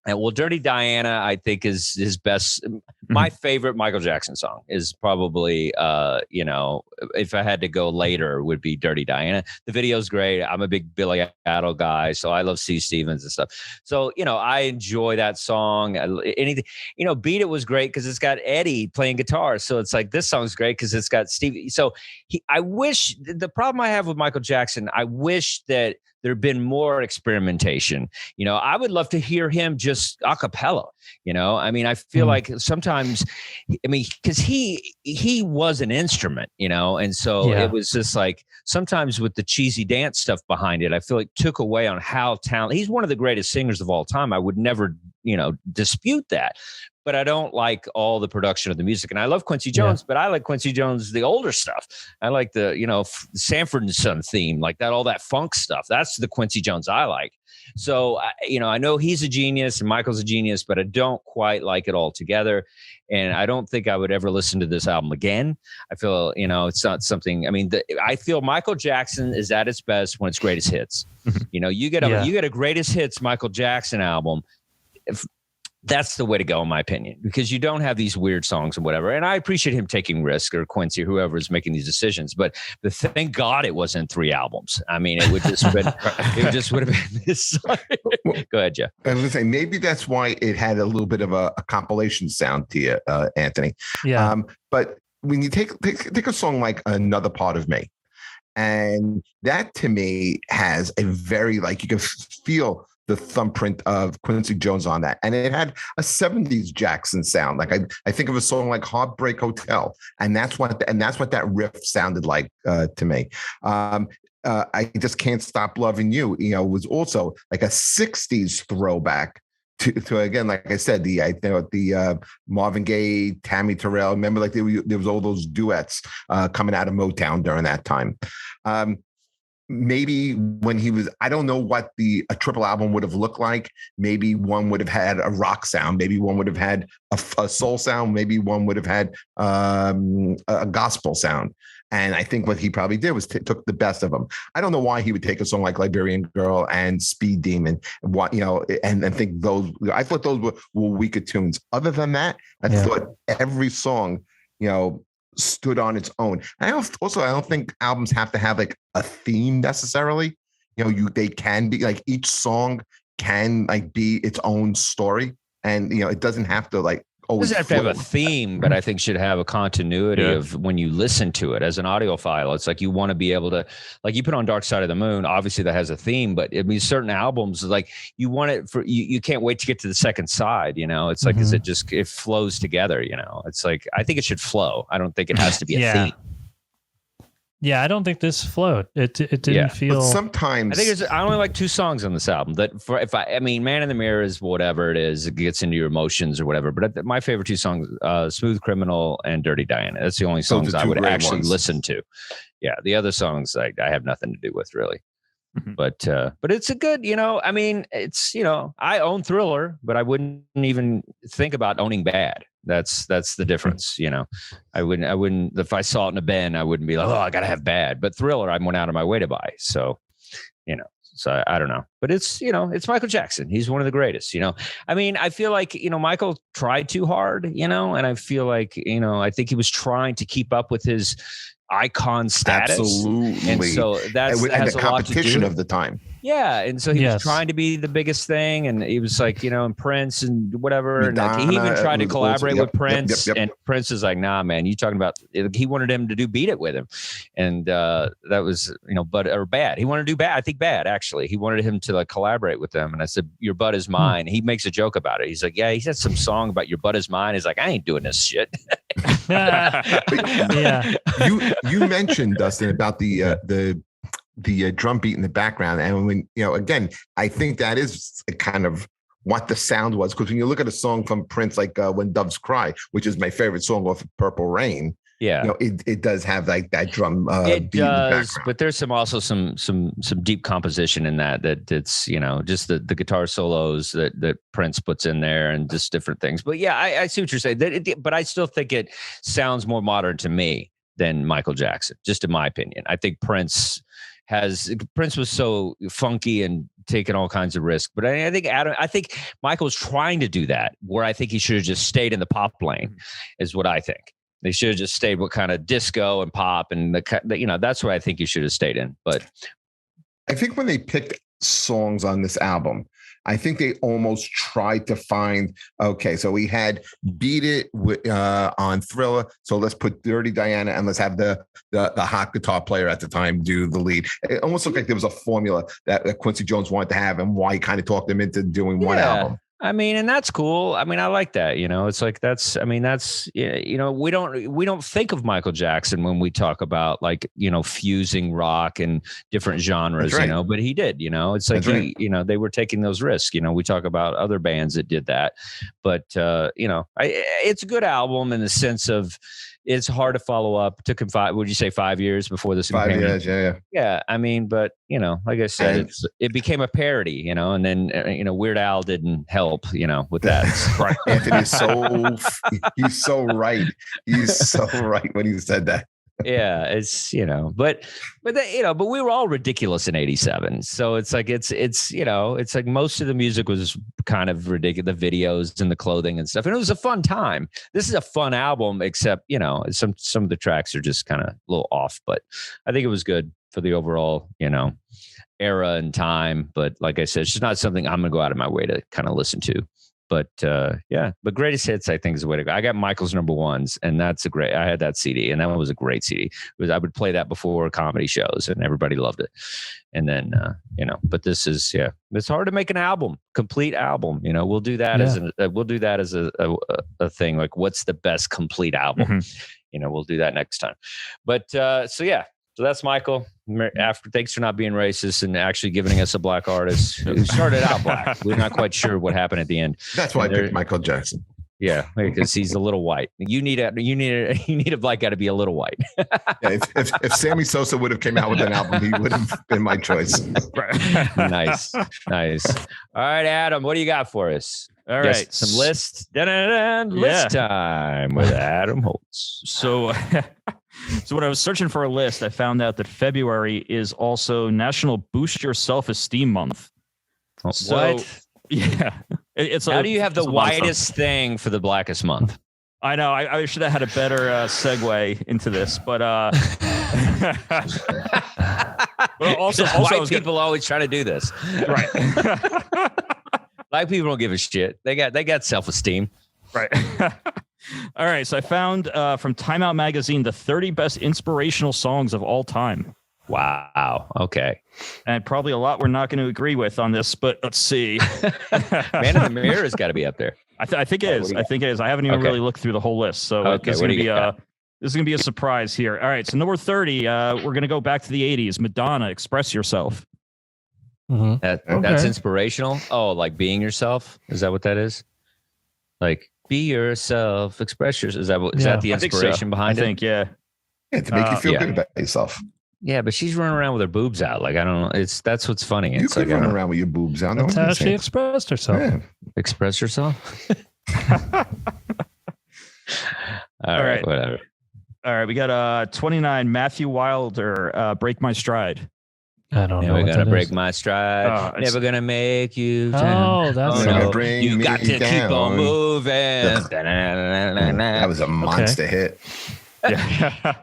And well, Dirty Diana, I think, is his best. My favorite Michael Jackson song is probably, you know, if I had to go later, would be Dirty Diana. The video's great. I'm a big Billy Idol guy, so I love Steve Stevens and stuff. So, you know, I enjoy that song. Anything, you know, Beat It was great because it's got Eddie playing guitar. So it's like, this song's great because it's got Steve. So I wish, the problem I have with Michael Jackson, I wish that there'd been more experimentation. You know, I would love to hear him just a cappella, you know? I mean, I feel like sometimes, I mean, because he was an instrument, you know? And so it was just like, sometimes with the cheesy dance stuff behind it, I feel like took away on how talented. He's one of the greatest singers of all time. I would never, you know, dispute that. But I don't like all the production of the music. And I love Quincy Jones, but I like Quincy Jones, the older stuff. I like the, you know, Sanford and Son theme, like that, all that funk stuff. That's the Quincy Jones I like. So, you know, I know he's a genius and Michael's a genius, but I don't quite like it all together. And I don't think I would ever listen to this album again. I feel, you know, it's not something, I mean, I feel Michael Jackson is at its best when it's greatest hits. You know, you get a greatest hits Michael Jackson album. That's the way to go, in my opinion, because you don't have these weird songs and whatever. And I appreciate him taking risk, or Quincy, or whoever is making these decisions. But thank God it wasn't 3 albums. I mean, it would just would have been this. Go ahead, Jeff. I was going to say, maybe that's why it had a little bit of a compilation sound to you, Anthony. Yeah. But when you take a song like Another Part of Me, and that to me has a very, like, you can feel the thumbprint of Quincy Jones on that. And it had a 70s Jackson sound. Like I think of a song like Heartbreak Hotel. And that's what that riff sounded like to me. I Just Can't Stop Loving You, you know, was also like a 60s throwback to again, like I said, the Marvin Gaye, Tammy Terrell. Remember, like there was all those duets coming out of Motown during that time. Maybe when he was, I don't know what a triple album would have looked like. Maybe one would have had a rock sound. Maybe one would have had a soul sound. Maybe one would have had a gospel sound. And I think what he probably did was took the best of them. I don't know why he would take a song like Liberian Girl and Speed Demon, and think those. I thought those were weaker tunes. Other than that, I thought every song, you know, stood on its own. And I don't think albums have to have like a theme necessarily. You know, they can be like, each song can like be its own story, and you know, it doesn't have to like always have to have a theme, but I think should have a continuity of when you listen to it as an audiophile. It's like you want to be able to, like, you put on Dark Side of the Moon, obviously that has a theme, but I mean, certain albums, like you want it for you can't wait to get to the second side, you know. It's like, it flows together, you know. It's like, I think it should flow. I don't think it has to be a theme. Yeah, I don't think this flowed. It didn't feel. But sometimes I think I only like 2 songs on this album. I mean, Man in the Mirror is whatever it is. It gets into your emotions or whatever. But my favorite 2 songs, Smooth Criminal and Dirty Diana. That's the only songs I would actually listen to. Yeah, the other songs I have nothing to do with really. But it's a good, you know. I mean, it's, you know, I own Thriller, but I wouldn't even think about owning Bad. That's the difference, you know. I wouldn't if I saw it in a bin, I wouldn't be like, oh, I gotta have Bad. But Thriller, I went out of my way to buy. So, you know, so I don't know. But it's, you know, it's Michael Jackson. He's one of the greatest, you know. I mean, I feel like, you know, Michael tried too hard, you know, and I feel like, you know, I think he was trying to keep up with his icon status. Absolutely. And so that's and the competition of the time. Yeah, and so he was trying to be the biggest thing, and he was like, you know, and Prince and whatever, Madonna, and like, he even tried to collaborate with Prince, and Prince is like, nah, man, you talking about? He wanted him to do Beat It with him, and that was, you know, Bad. He wanted to do Bad. I think Bad actually. He wanted him to like collaborate with them, and I said, "Your butt is mine." He makes a joke about it. He's like, "Yeah," he said some song about your butt is mine. He's like, "I ain't doing this shit." Yeah. You mentioned, Dustin, about the drum beat in the background, and when, you know, again, I think that is kind of what the sound was, because when you look at a song from Prince like When Doves Cry, which is my favorite song off of Purple Rain, Yeah, it does have like that drum. It beat in the does, background. but there's also some deep composition in that's just the guitar solos that Prince puts in there and just different things. But yeah, I see what you're saying. But I still think it sounds more modern to me than Michael Jackson, just in my opinion. I think Prince was so funky and taking all kinds of risks. But I think Michael's trying to do that, where I think he should have just stayed in the pop lane, is what I think. They should have just stayed with kind of disco and pop, and that's where I think you should have stayed in. But I think when they picked songs on this album, I think they almost tried to find, okay, so we had Beat It on Thriller, so let's put Dirty Diana and let's have the hot guitar player at the time do the lead. It almost looked like there was a formula that Quincy Jones wanted to have, and why he kind of talked them into doing one album. I mean, and that's cool. I mean, I like that. It's like we don't think of Michael Jackson when we talk about fusing rock and different genres, right. But he did, it's like, they were taking those risks. We talk about other bands that did that, but it's a good album in the sense of it's hard to follow up. It took him 5 years before this? 5 years. Yeah. Yeah. I mean, but like I said, it became a parody, and then, Weird Al didn't help, with that. Right. Anthony he's so right. He's so right when he said that. Yeah, it's but we were all ridiculous in '87. So it's like it's like most of the music was kind of ridiculous, the videos and the clothing and stuff, and it was a fun time. This is a fun album, except some of the tracks are just kind of a little off, but I think it was good for the overall era and time. But like I said, it's just not something I'm gonna go out of my way to kind of listen to. But but greatest hits, I think, is the way to go. I got Michael's number ones, and I had that CD, and that one was a great CD. I would play that before comedy shows, and everybody loved it. And then, but this is, it's hard to make an album, complete album. We'll do that as a thing. Like, what's the best complete album? Mm-hmm. We'll do that next time. But so that's Michael. Thanks for not being racist and actually giving us a black artist who started out black. We're not quite sure what happened at the end. That's why I picked Michael Jackson. Yeah, because he's a little white. You need a black guy to be a little white. If Sammy Sosa would have came out with an album, he would have been my choice. Nice. All right, Adam, what do you got for us? All right, some lists. List time with Adam Holtz. So when I was searching for a list, I found out that February is also National Boost Your Self-Esteem Month. What? Yeah. How do you have the widest thing for the blackest month? I know. I should have had a better segue into this, but also white people always try to do this, right? Black people don't give a shit. They got self-esteem, right? All right. So I found from Time Out magazine the 30 best inspirational songs of all time. Wow. Okay. And probably a lot we're not going to agree with on this, but let's see. Man in the Mirror has got to be up there. I think it is. I think it is. I haven't even really looked through the whole list, so this is going to be a surprise here. All right. So number 30, we're going to go back to the 80s. Madonna, Express Yourself. Mm-hmm. That's inspirational. Oh, like being yourself. Is that what that is? Like be yourself, express yourself. Is that the inspiration behind it? I think, yeah. Yeah, to make you feel good about yourself. Yeah, but she's running around with her boobs out. Like, I don't know. That's what's funny. You could run around with your boobs out. That's how she expressed herself. Yeah. Express herself? All right, whatever. All right, we got 29, Matthew Wilder, Break My Stride. I don't know. Never gonna break my stride. Never gonna make you. Oh, that's you got to keep on moving. That was a monster hit. Yeah.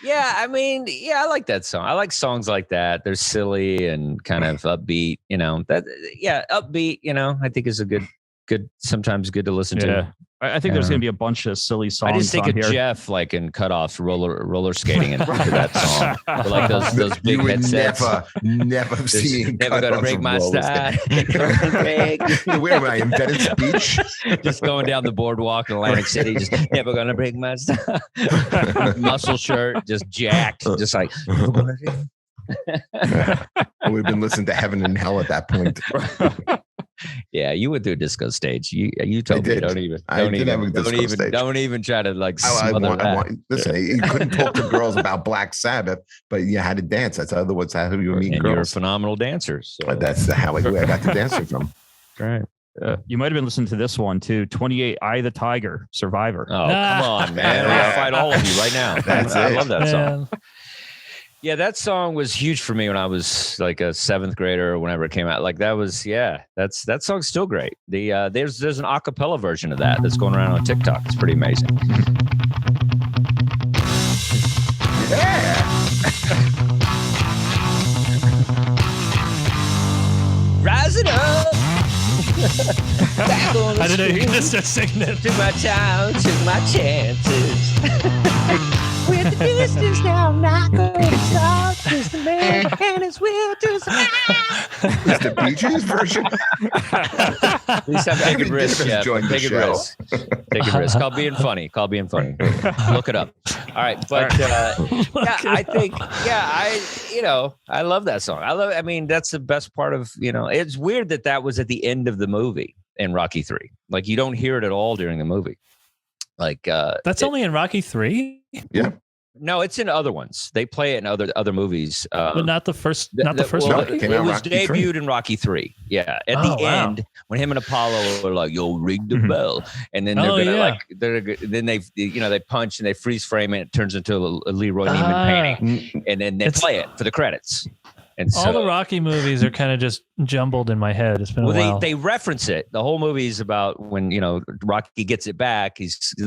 Yeah, I mean, I like that song. I like songs like that. They're silly and kind of upbeat. Upbeat. I think is a good, sometimes good to listen to. I think there's going to be a bunch of silly songs. I just think of here. Jeff like in cutoffs, roller skating into that song. But like those big headsets. Never seen. Never gonna break my stride. Where am I in Venice Beach? Just going down the boardwalk in Atlantic City. Just never gonna break my stride. Muscle shirt, just jacked, just like. We've been listening to Heaven and Hell at that point. Yeah, you went through a disco stage. You told me. did. Don't even. I Don't did even. have a disco stage. Don't even try to like smother that. Listen, you couldn't talk to girls about Black Sabbath, but you had to dance. That's otherwise how you meet And girls. you're a phenomenal dancer. So. That's how I got the dancing from. Right. You might have been listening to this one too. 28, Eye the Tiger, Survivor. Oh, come on, man! I'll fight all of you right now. I love that song. Yeah, that song was huge for me when I was like a 7th grader or whenever it came out. Like that song's still great. There's an a cappella version of that that's going around on TikTok. It's pretty amazing. Yeah. Rising up. I didn't know you were going to start singing it. Took my time, took my chances. With the distance now, I'm not going to stop. Just a man and his will to survive. Is the Bee Gees version? At least I'm taking risks. Yeah, taking risks. Taking risks. Call being funny. Look it up. All right, but I think I love that song. I mean, that's the best part of It's weird that was at the end of the movie in Rocky 3. Like you don't hear it at all during the movie. Like that's only in Rocky 3. Yeah. No, it's in other ones. They play it in other movies, but not the first. Not the first well, one. It was debuted in Rocky 3. Yeah, at the end when him and Apollo are like, "Yo, ring the bell," and then then they punch and they freeze frame it. It turns into a Leroy Neiman painting, and then they play it for the credits. And all the Rocky movies are kind of just jumbled in my head. It's been a while. They reference it. The whole movie is about when Rocky gets it back.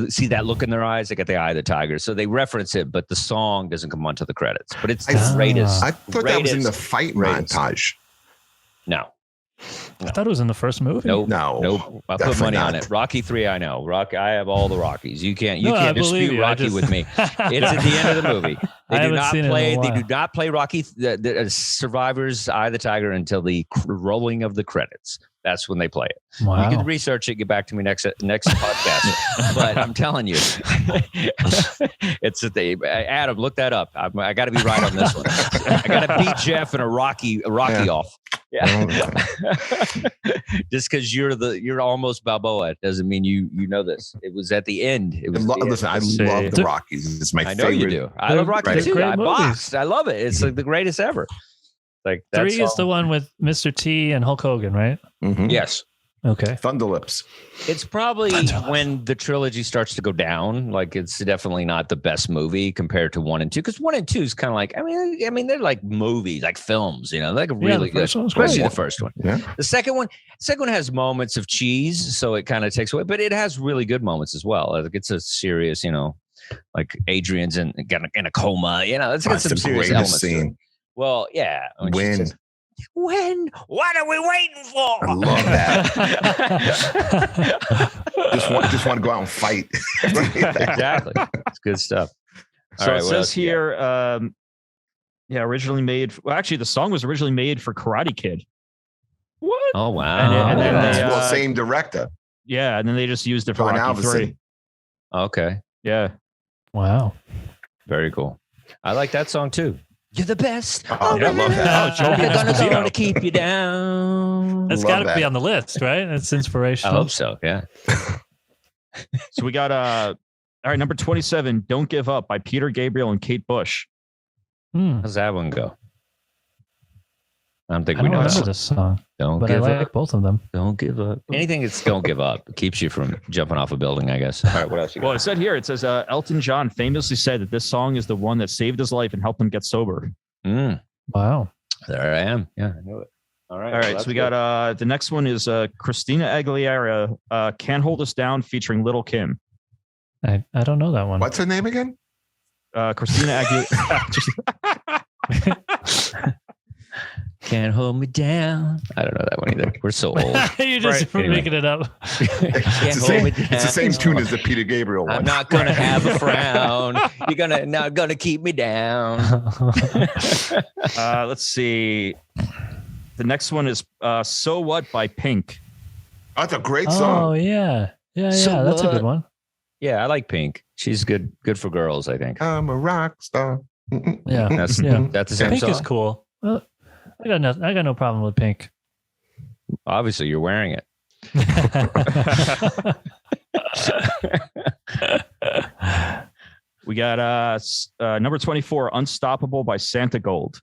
See that look in their eyes. They got the eye of the tiger. So they reference it, but the song doesn't come onto the credits. But it's the greatest. I thought that was in the fight montage. No. I thought it was in the first movie. Nope. No. I put money on it. Rocky 3, I know. I have all the Rockies. You can't dispute Rocky with me. It's at the end of the movie. They do not play Rocky the Survivor's Eye of the Tiger until the rolling of the credits. That's when they play it. Wow. You can research it. Get back to me next podcast. But I'm telling you, it's Adam, look that up. I got to be right on this one. I got to beat Jeff in a Rocky off. Yeah. Just because you're almost Balboa doesn't mean you know this. It was at the end. It was. Listen, I love the Rockies. It's my favorite. I know you do. I love Rocky too. I boxed. I love it. It's like the greatest ever. Like 3 is the one with Mr. T and Hulk Hogan, right? Mm-hmm. Yes. Okay. Thunderlips. It's probably when the trilogy starts to go down. Like it's definitely not the best movie compared to 1 and 2, because 1 and 2 is kind of like I mean they're like movies, like films, like really good, especially the first one. Yeah. The second one has moments of cheese, so it kind of takes away, but it has really good moments as well. Like it's a serious, like Adrian's in a coma. It's got some serious elements. Scene. Well, yeah. When? What are we waiting for? I love that. just want to go out and fight. Exactly. It's good stuff. So it says here, originally made. Well, actually, the song was originally made for Karate Kid. What? Oh wow! And then same director. Yeah, and then they just used it for John Rocky 3. Okay. Yeah. Wow. Very cool. I like that song too. You're the best. Oh, I love that. They're gonna keep you down. That's got to be on the list, right? It's inspirational. I hope so. Yeah. So we got all right, number 27, "Don't Give Up" by Peter Gabriel and Kate Bush. How's that one go? I don't think I we don't know remember this song. Don't give I like up. both of them. Don't give up. Anything that's don't give up keeps you from jumping off a building, I guess. All right, what else? Well, it says Elton John famously said that this song is the one that saved his life and helped him get sober. Wow. There I am. Yeah, I knew it. All right. So we got the next one is Christina Aguilera, "Can't Hold Us Down" featuring Little Kim. I don't know that one. What's her name again? Christina Aguilera. Can't hold me down. I don't know that one either. We're so old. You're just making it up. It's the same tune as the Peter Gabriel one. I'm not gonna have a frown. You're not gonna keep me down. Let's see. The next one is "So What" by Pink. Oh, that's a great song. Oh yeah. That's a good one. Yeah, I like Pink. She's good for girls, I think. I'm a rock star. Yeah. That's the same Pink song. is cool. Well, I got no problem with Pink. Obviously, you're wearing it. We got number 24, Unstoppable by Santa Gold.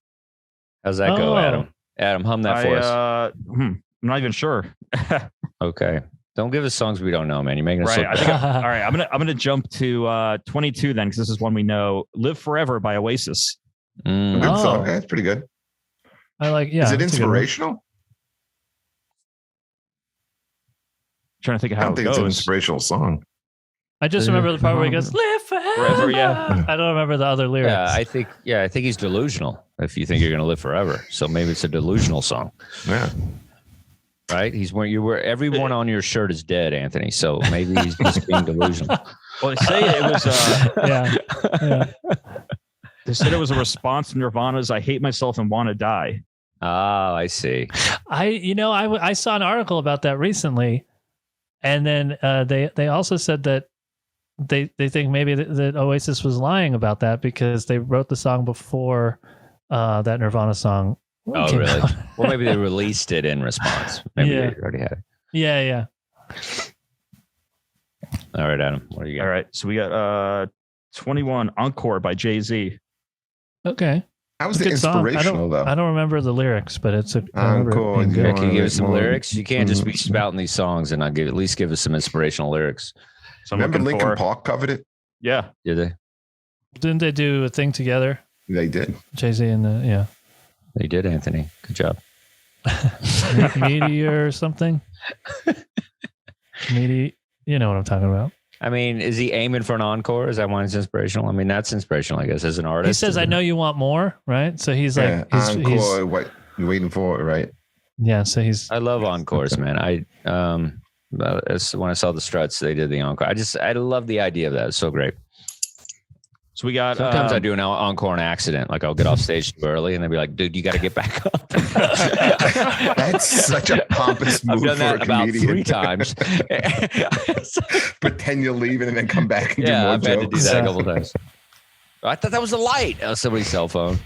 How's that go, Adam? Adam, hum that for us. I'm not even sure. Okay. Don't give us songs we don't know, man. You're making us Right. look All right. I'm gonna jump to 22 then, because this is one we know. Live Forever by Oasis. Good song. That's pretty good. I like. Yeah. Is it inspirational? Trying to think of I how don't it think goes. it's an inspirational song. I just remember the part where he goes, "Live forever." Yeah. I don't remember the other lyrics. I think he's delusional. If you think you're going to live forever, so maybe it's a delusional song. Yeah. Right? He's wearing everyone on your shirt is dead, Anthony. So maybe he's just being delusional. Well, they say it was. Yeah. They said it was a response to Nirvana's "I Hate Myself and Want to Die." Oh, I see. I saw an article about that recently, and then they also said that they think maybe that Oasis was lying about that because they wrote the song before that Nirvana song. Oh, really? Well, maybe they released it in response. Maybe they already had it. Yeah. All right, Adam. What do you got? All right, so we got 21, Encore by Jay-Z. Okay. How was It's a it good song. inspirational, though? I don't remember the lyrics, but it's a. I remember it Encore, being good. Yeah, can you give us some More- lyrics? You can't just be spouting these songs and not at least give us some inspirational lyrics. So I'm Remember looking Linkin for- Park covered it? Yeah. Did they? Didn't they do a thing together? They did. Jay-Z and the They did, Anthony. Good job. Meteor or something. You know what I'm talking about. I mean, is he aiming for an encore? Is that why it's inspirational? I mean, that's inspirational, I guess, as an artist. He says, "I know you want more," right? So he's like, Encore, what you're waiting for, right? yeah. So he's. I love encores, man. When I saw the Struts, they did the encore. I love the idea of that. It's so great. So we got. Sometimes I do an encore on accident. Like I'll get off stage too early, and they'll be like, "Dude, you got to get back up." That's such a pompous move I've done for that a about comedian. 3 times. Pretend you're leaving and then come back and do more I've had to do jokes. that a couple times. I thought that was a light. Oh, somebody's cell phone.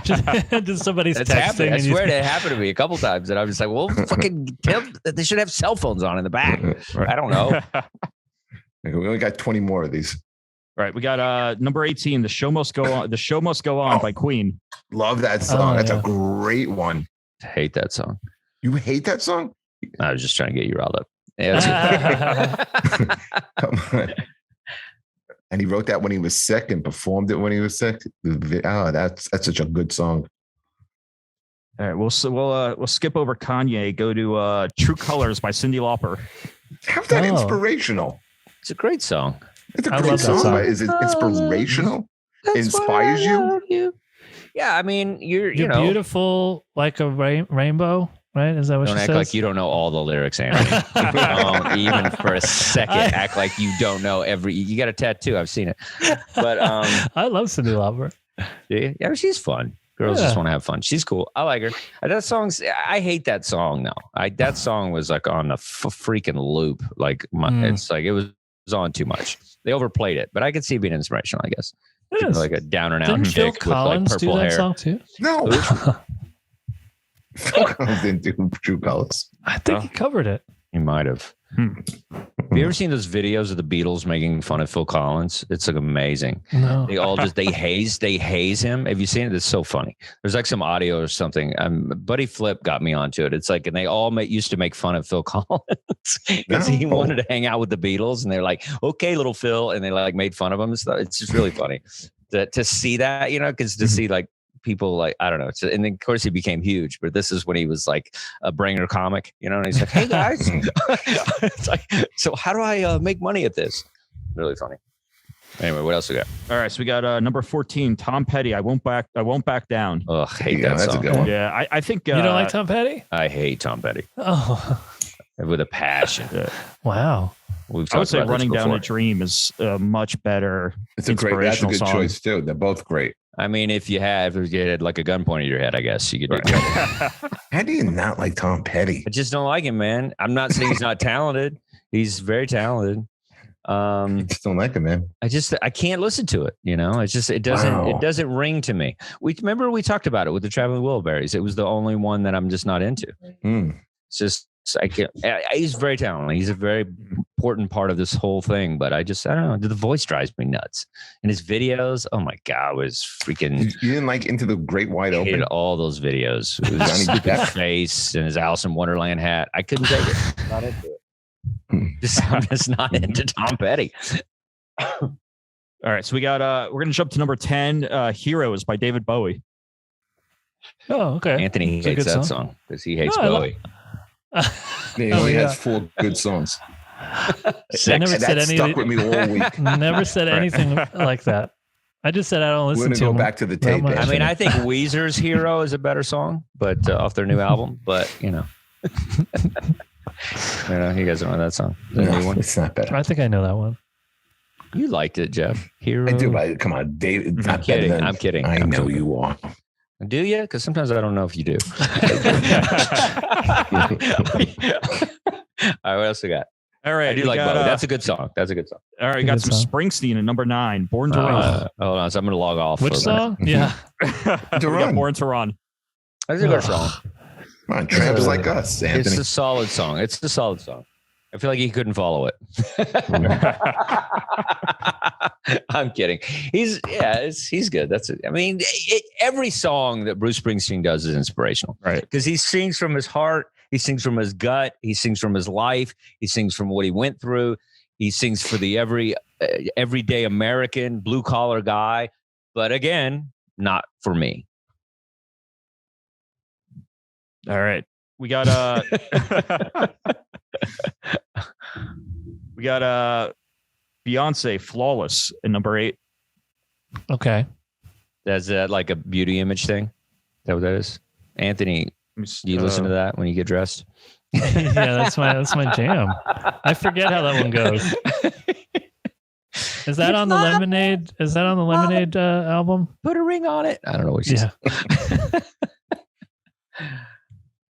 Just somebody's That's texting. happened. I and swear that happened to me a couple times, and I was like, "Well, fucking, they should have cell phones on in the back." Right. I don't know. We only got 20 more of these. All right, we got number 18, The Show Must Go On. The Show Must Go On by Queen. Love that song. That's yeah. a great one. I hate that song. You hate that song? I was just trying to get you riled up. Yeah, Come on. And he wrote that when he was sick and performed it when he was sick. Oh, that's such a good song. All right, we'll skip over Kanye. Go to True Colors by Cyndi Lauper. How's that inspirational? it's a great song. It's a I great love that song. song. But is it inspirational? Inspires you? Yeah, I mean, you're beautiful like a rainbow, right? Is that what Don't she act says? like you don't know all the lyrics, Anthony. Don't even for a second act like you don't know every. You got a tattoo. I've seen it. But I love Cyndi Lauper. yeah, she's fun. Girls just want to have fun. She's cool. I like her. That song's. I hate that song though. That song was like on the freaking loop. Like it's like it was on too much. They overplayed it, but I could see it being inspirational. I guess. It is. Like a down and out Didn't Phil chick with like Collins purple do that hair. song too? No. Phil Collins didn't do True Colors. I think he covered it. He might have. Have you ever seen those videos of the Beatles making fun of Phil Collins? It's like amazing. No. They all just they haze him. Have you seen it? It's so funny. There's like some audio or something. Buddy Flip got me onto it. It's like, and they all used to make fun of Phil Collins because he wanted to hang out with the Beatles, and they're like, "Okay, little Phil," and they like made fun of him and stuff. It's just really funny to see that, because to see like people like, I don't know. And then of course he became huge, but this is when he was like a bringer comic, and he's like, "Hey guys," it's like, so how do I make money at this? Really funny. Anyway, what else we got? All right, so we got number 14, Tom Petty. I won't back down. Oh, hate Yeah, that that's a song. good one. Yeah, I think You don't like Tom Petty? I hate Tom Petty Oh, with a passion. wow. We've I would talked say about this Running Down before. a Dream is a much better That's a inspirational good song. choice too. They're both great. I mean, if you had like a gun pointed at your head, I guess you could do it. How do you not like Tom Petty? I just don't like him, man. I'm not saying he's not talented. He's very talented. Just don't like it, man. I can't listen to it. It doesn't ring to me. We talked about it with the Traveling Wilburys. It was the only one that I'm just not into. It's just he's very talented. He's a very important part of this whole thing, but I don't know. The voice drives me nuts. And his videos, oh my God, was freaking. You didn't like Into the Great Wide Open? All those videos. It was Johnny Depp face and his Alice in Wonderland hat. I couldn't take it. Not into it. I'm just not into Tom Petty. All right, so we got we're gonna jump to number 10, Heroes by David Bowie. Oh, okay. Anthony hates that song because he hates Bowie. He only has 4 good songs. I never said anything. Stuck with me all week. Never said anything like that. I just said I don't listen to him. We're gonna go back to the tape. I mean, I think Weezer's "Hero" is a better song, but off their new album. But you guys don't know that song. No, it's not better. I think I know that one. You liked it, Jeff. Hero. I do. Come on, David. I'm kidding. I know you are. Do you? Because sometimes I don't know if you do. All right, what else we got? All right, I do like Bowie. That's a good song. All right, we got some Springsteen at number 9. Born to Run. Hold on, so I'm going to log off. Which song? Yeah. Born to Run. That's a good song. Come on, tramps like us, Anthony. It's a solid song. I feel like he couldn't follow it. I'm kidding. He's good. That's it. I mean, every song that Bruce Springsteen does is inspirational, right? Because he sings from his heart. He sings from his gut. He sings from his life. He sings from what he went through. He sings for the everyday American blue collar guy. But again, not for me. All right. We got Beyonce, Flawless at number 8. Okay. That's like a beauty image thing. Is that what that is? Anthony, do you listen to that when you get dressed? Yeah, that's my jam. I forget how that one goes. Is that on the Lemonade? Is that on the Lemonade album? Put a ring on it. I don't know what she's.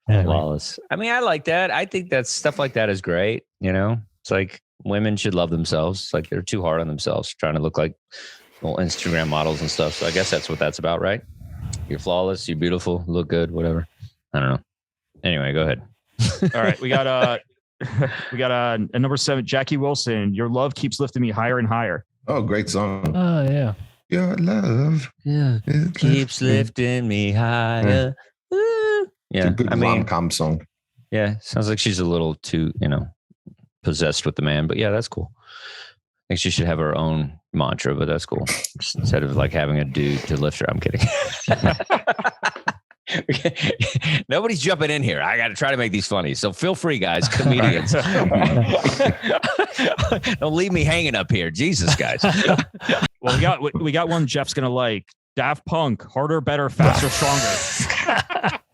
Anyway. Flawless. I mean, I like that. I think that stuff like that is great. It's like women should love themselves. It's like they're too hard on themselves, trying to look like little Instagram models and stuff. So I guess that's what that's about, right? You're flawless. You're beautiful. Look good. Whatever. I don't know. Anyway, go ahead. All right, we got a number 7, Jackie Wilson. Your love keeps lifting me higher and higher. Oh, great song. Oh yeah. Your love keeps lifting me higher. Yeah, it's a good rom-com song. Yeah, sounds like she's a little too, possessed with the man. But yeah, that's cool. I think she should have her own mantra, but that's cool. Instead of like having a dude to lift her. I'm kidding. Nobody's jumping in here. I got to try to make these funny. So feel free, guys, comedians. Don't leave me hanging up here. Jesus, guys. Well, we got one Jeff's going to like. Daft Punk, Harder, Better, Faster, Stronger.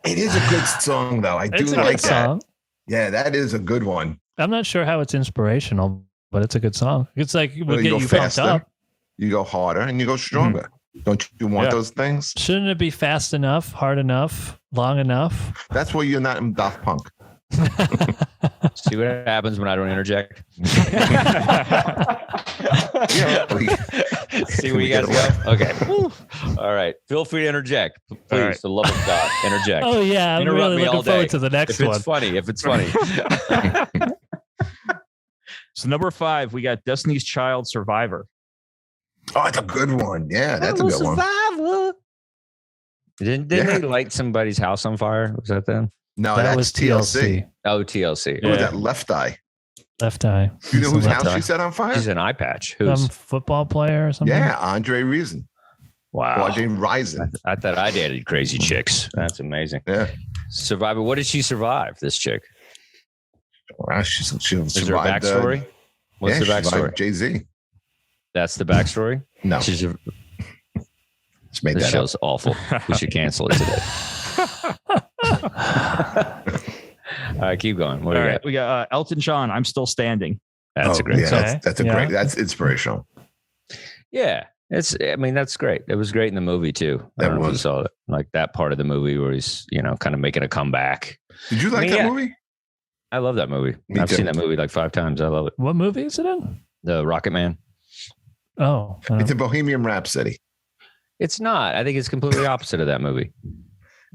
It is a good song, though. I do like that. Song. Yeah, that is a good one. I'm not sure how it's inspirational, but it's a good song. It's like we'll get you pumped up. You go harder and you go stronger. Mm-hmm. Don't you want those things? Shouldn't it be fast enough, hard enough, long enough? That's why you're not in Daft Punk. See what happens when I don't interject. See where you guys go. Okay. All right. Feel free to interject. Please, right. For the love of God, interject. Oh yeah, I'm really looking forward to the next one. If it's funny. So number 5, we got Destiny's Child, Survivor. Oh, that's a good one. Yeah, that's a good one. Didn't they light somebody's house on fire? Was that them? No, that was TLC. Oh, TLC. What was that? Left Eye. Left Eye. You know whose house she set on fire? She's an eye patch. Who's? Some football player or something? Yeah, Andre Rison. Wow. Andre Rison. I thought I dated crazy chicks. That's amazing. Yeah. Survivor. What did she survive, this chick? Well, she survived. Is there a backstory? What's the backstory? Jay-Z. That's the backstory? No. Just made this that show's up. Awful. We should cancel it today. All right, keep going. What do you got? We got Elton John, I'm Still Standing. That's a great song. That's great. That's inspirational. Yeah. That's great. It was great in the movie too. I don't know if you saw it. Like that part of the movie where he's, kind of making a comeback. Did you like that movie? I love that movie. I've seen that movie like 5 times. I love it. What movie is it in? The Rocket Man. Oh, It's a Bohemian Rhapsody. It's not. I think it's completely opposite of that movie.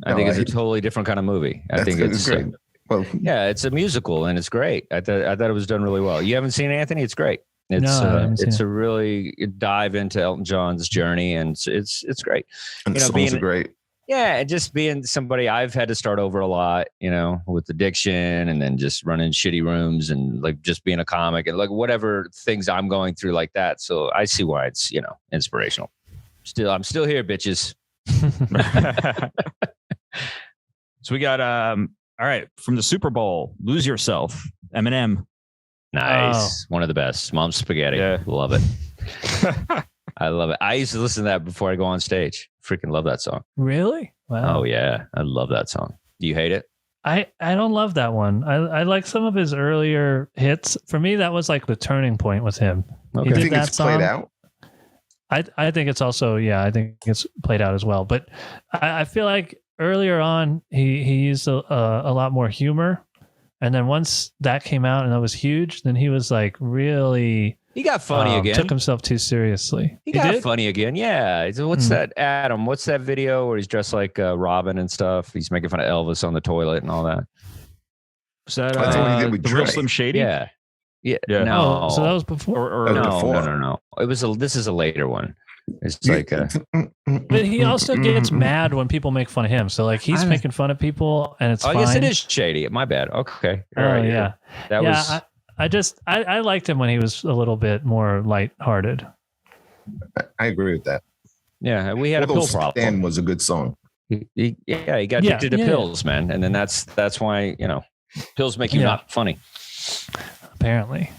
I think it's a totally different kind of movie. I think it's great. Well, yeah, it's a musical and it's great. I thought it was done really well. You haven't seen Anthony? It's great. It's it's a really dive into Elton John's journey, and it's great. And the songs are great. Yeah, and just being somebody I've had to start over a lot, with addiction and then just running shitty rooms and like just being a comic and like whatever things I'm going through like that. So I see why it's, inspirational. I'm still here, bitches. So we got all right, from the Super Bowl, Lose Yourself, Eminem. Nice. One of the best. Mom's Spaghetti. Yeah. Love it. I love it. I used to listen to that before I go on stage. Freaking love that song. Really? Wow. Oh yeah. I love that song. Do you hate it? I don't love that one. I like some of his earlier hits. For me, that was like the turning point with him. Okay. You think it's played out? I think it's also, I think it's played out as well. But I feel like earlier on, he used a lot more humor. And then once that came out and that was huge, then he was like really... He got funny again. Took himself too seriously. He got funny again. Yeah. What's that, Adam? What's that video where he's dressed like Robin and stuff? He's making fun of Elvis on the toilet and all that. Was that the Real Slim Shady? Yeah. Yeah. No. So that was before? No. This is a later one. It's like but he also gets mad when people make fun of him. So like he's making fun of people and it's fine. I guess it is shady. My bad. Okay. All right. Yeah. That was... I liked him when he was a little bit more lighthearted. I agree with that. Yeah, we had a pill problem. Stan was a good song. He got addicted to pills, man, and then that's why pills make you not funny. Apparently,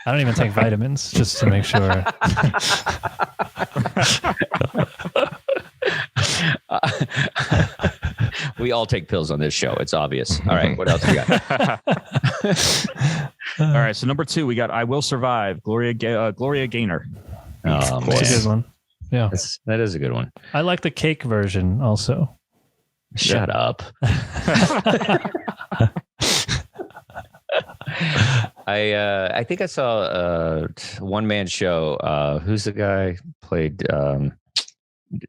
I don't even take vitamins just to make sure. We all take pills on this show. It's obvious. All right, what else we got? All right, so number 2, we got "I Will Survive," Gloria Gaynor. Oh, man. That's a good one. Yeah, that is a good one. I like the cake version also. Shut up. I think I saw a one-man show. Who's the guy played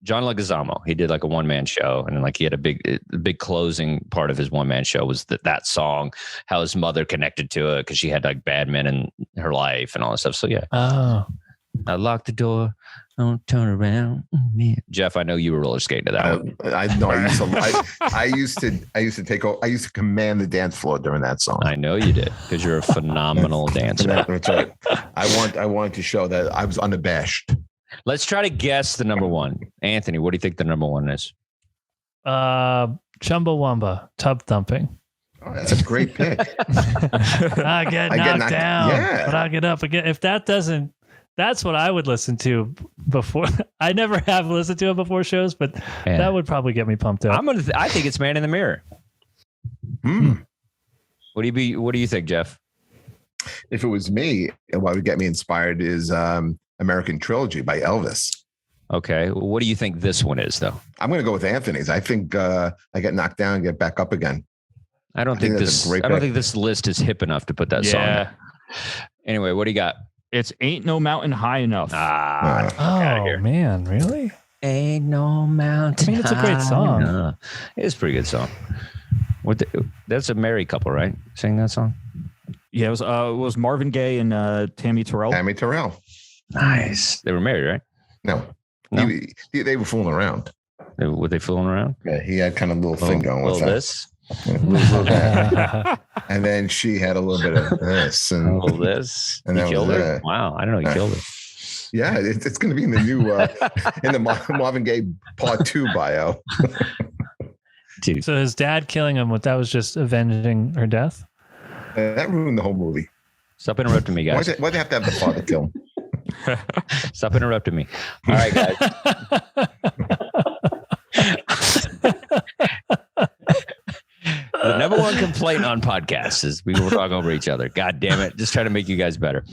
John Leguizamo? He did like a one-man show, and then like he had a big closing part of his one-man show was that song, how his mother connected to it because she had like bad men in her life and all that stuff. So yeah. Oh. I lock the door. Don't turn around. Jeff, I know you were roller skating to that one. I used to command the dance floor during that song. I know you did because you're a phenomenal dancer. That's right. I wanted to show that I was unabashed. Let's try to guess the number one. Anthony, what do you think the number one is? Chumbawamba, Tub Thumping. Oh, that's a great pick. I get knocked down, but I get up again. If that doesn't, that's what I would listen to before. I never have listened to it before shows, but that would probably get me pumped up. I think it's Man in the Mirror. What do you think, Jeff? If it was me, what would get me inspired is American Trilogy by Elvis. Okay. What do you think this one is, though? I'm going to go with Anthony's. I think I get knocked down and get back up again. I don't think this list is hip enough to put that song in. Anyway, what do you got? It's Ain't No Mountain High Enough. Oh, man. Really? Ain't no mountain. I mean, it's a great song. It's a pretty good song. That's a married couple, right? Sing that song? Yeah, it was Marvin Gaye and Tammy Terrell. Tammy Terrell. Nice. They were married, right? No. They were fooling around. Were they fooling around? Yeah, he had kind of a little thing going with this. And then she had a little bit of this and all this. And he killed her. Wow, I don't know he killed her. Yeah, it's going to be in the new in the Marvin Gaye Part 2 bio. Dude. So his dad killing him, that was just avenging her death? That ruined the whole movie. Stop interrupting me, guys. Why'd they have to have the father kill him? Stop interrupting me. All right, guys. The number one complaint on podcasts is we will talk over each other. God damn it. Just trying to make you guys better.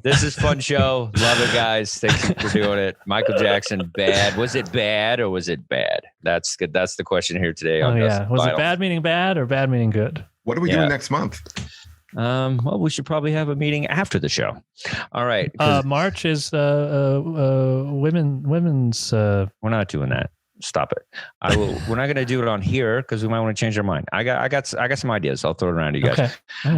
This is fun show. Love it, guys. Thanks for doing it. Michael Jackson, bad. Was it bad or was it bad? That's good. That's the question here today. Was it bad meaning bad or bad meaning good? What are we doing next month? Well, we should probably have a meeting after the show. All right. March is women's. We're not doing that. Stop it. We're not going to do it on here because we might want to change our mind. I got some ideas. I'll throw it around to you guys. Okay.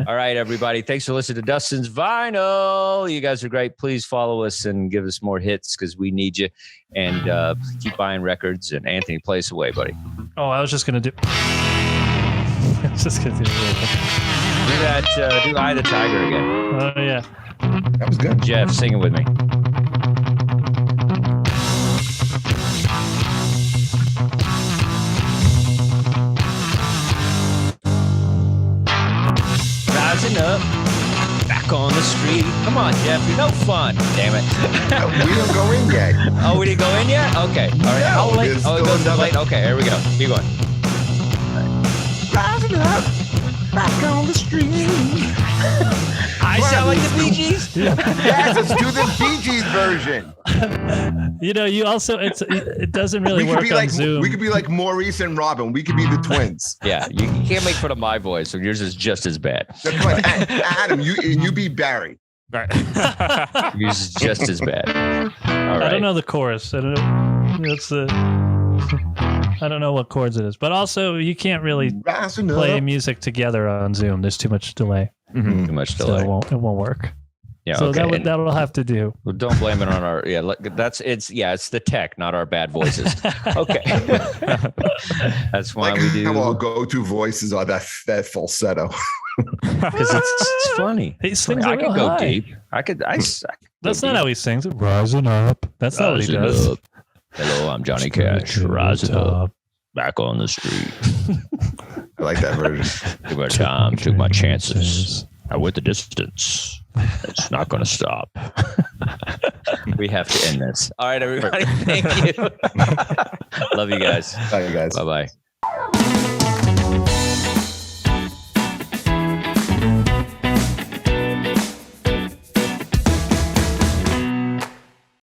All right, everybody. Thanks for listening to Dustin's Vinyl. You guys are great. Please follow us and give us more hits because we need you. And keep buying records. And Anthony, play us away, buddy. Oh, I was just going to do. I was just going to do that. Do Eye the Tiger again. Oh, yeah. That was good. Jeff, sing it with me. Rising up, back on the street. Come on, Jeff, you're no fun. Damn it. We don't go in yet. Oh, we didn't go in yet? Okay. All right. No, How late? Oh, it goes to late. Okay, here we go. Keep going. Rising up, back on the street. I sound like the Bee Gees? Yes, let's do the Bee Gees version. You also it doesn't really work on like Zoom. we could be like Maurice and Robin. We could be the twins. Yeah, you can't make fun of my voice, so yours is just as bad. That's fine. Adam, you be Barry. Right. Yours is just as bad. All right. I don't know the chorus. I don't know. I don't know what chords it is. But also, you can't really play music together on Zoom. There's too much delay. Mm-hmm. Too much delay. So it won't work. Yeah. So okay. that'll have to do. Well, don't blame it on our. Yeah. It's the tech, not our bad voices. Okay. That's why we do. Our go-to voices are that falsetto. Because it's funny. He sings I could go high. deep. I could. That's not how he sings. Rising up. That's not what he does. Up. Hello, I'm Johnny Cash. Rising up, back on the street. I like that version. Took my time, took my chances. I went the distance. It's not going to stop. We have to end this. All right, everybody. Thank you. Love you guys. Bye, you guys. Bye-bye.